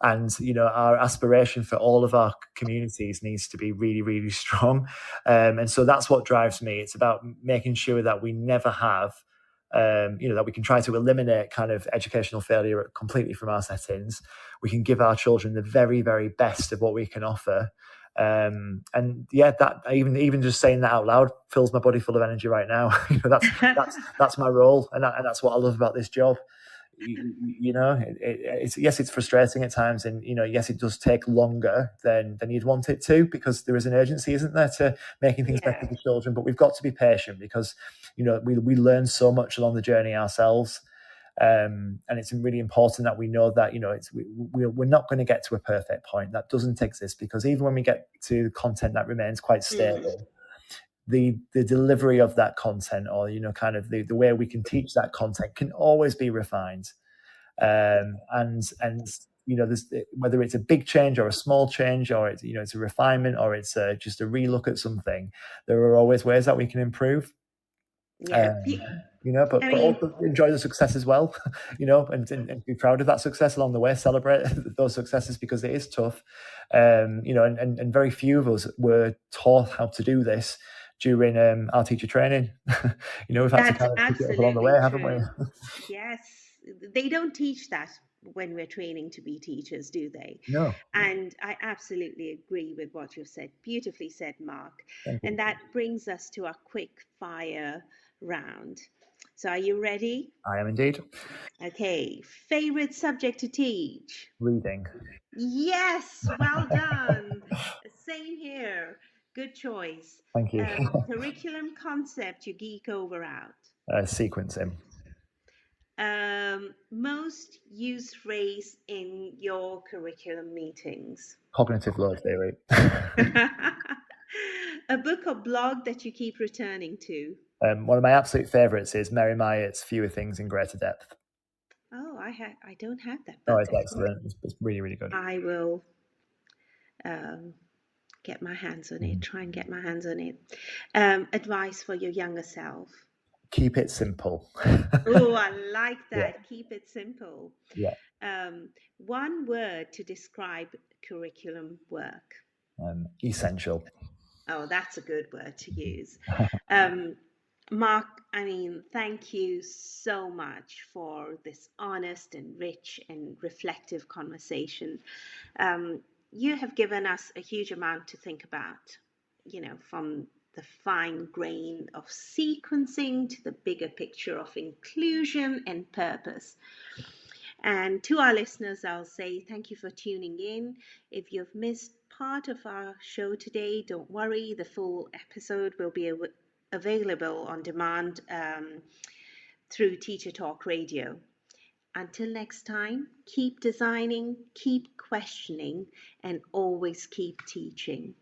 And, our aspiration for all of our communities needs to be really, really strong. And so that's what drives me. It's about making sure that we never have, that we can try to eliminate kind of educational failure completely from our settings. We can give our children the very, very best of what we can offer. And yeah, that even just saying that out loud fills my body full of energy right now. That's my role, and that's what I love about this job. It's frustrating at times, and yes, it does take longer than you'd want it to, because there is an urgency, isn't there, to making things better for children. But we've got to be patient, because we learn so much along the journey ourselves. And it's really important that we know that we're not going to get to a perfect point. That doesn't exist, because even when we get to content that remains quite stable, the delivery of that content, or kind of the way we can teach that content, can always be refined. And there's, whether it's a big change or a small change, or it's a refinement, or it's just a relook at something, there are always ways that we can improve. But also enjoy the success as well, and be proud of that success along the way, celebrate those successes, because it is tough. And very few of us were taught how to do this during our teacher training. We've had to kind of pick it up along the way, haven't we? Yes, they don't teach that when we're training to be teachers, do they? No. And I absolutely agree with what you've said. Beautifully said, Mark. And that brings us to our quick fire round. So are you ready? I am indeed. Okay. Favorite subject to teach? Reading. Yes, well done. Same here. Good choice. Thank you. Curriculum concept you geek over out? Sequencing. Most used phrase in your curriculum meetings? Cognitive load theory. A book or blog that you keep returning to? One of my absolute favourites is Mary Myatt's Fewer Things in Greater Depth. Oh, I don't have that book. Oh, it's excellent. It's really, really good. I will get my hands on it. Try and get my hands on it. Advice for your younger self? Keep it simple. Oh, I like that. Yeah. Keep it simple. Yeah. One word to describe curriculum work? Essential. Oh, that's a good word to use. Marc, thank you so much for this honest and rich and reflective conversation. You have given us a huge amount to think about, from the fine grain of sequencing to the bigger picture of inclusion and purpose. And to our listeners, I'll say thank you for tuning in. If you've missed part of our show today, don't worry. The full episode will be available on demand through Teacher Talk Radio. Until next time, keep designing, keep questioning, and always keep teaching.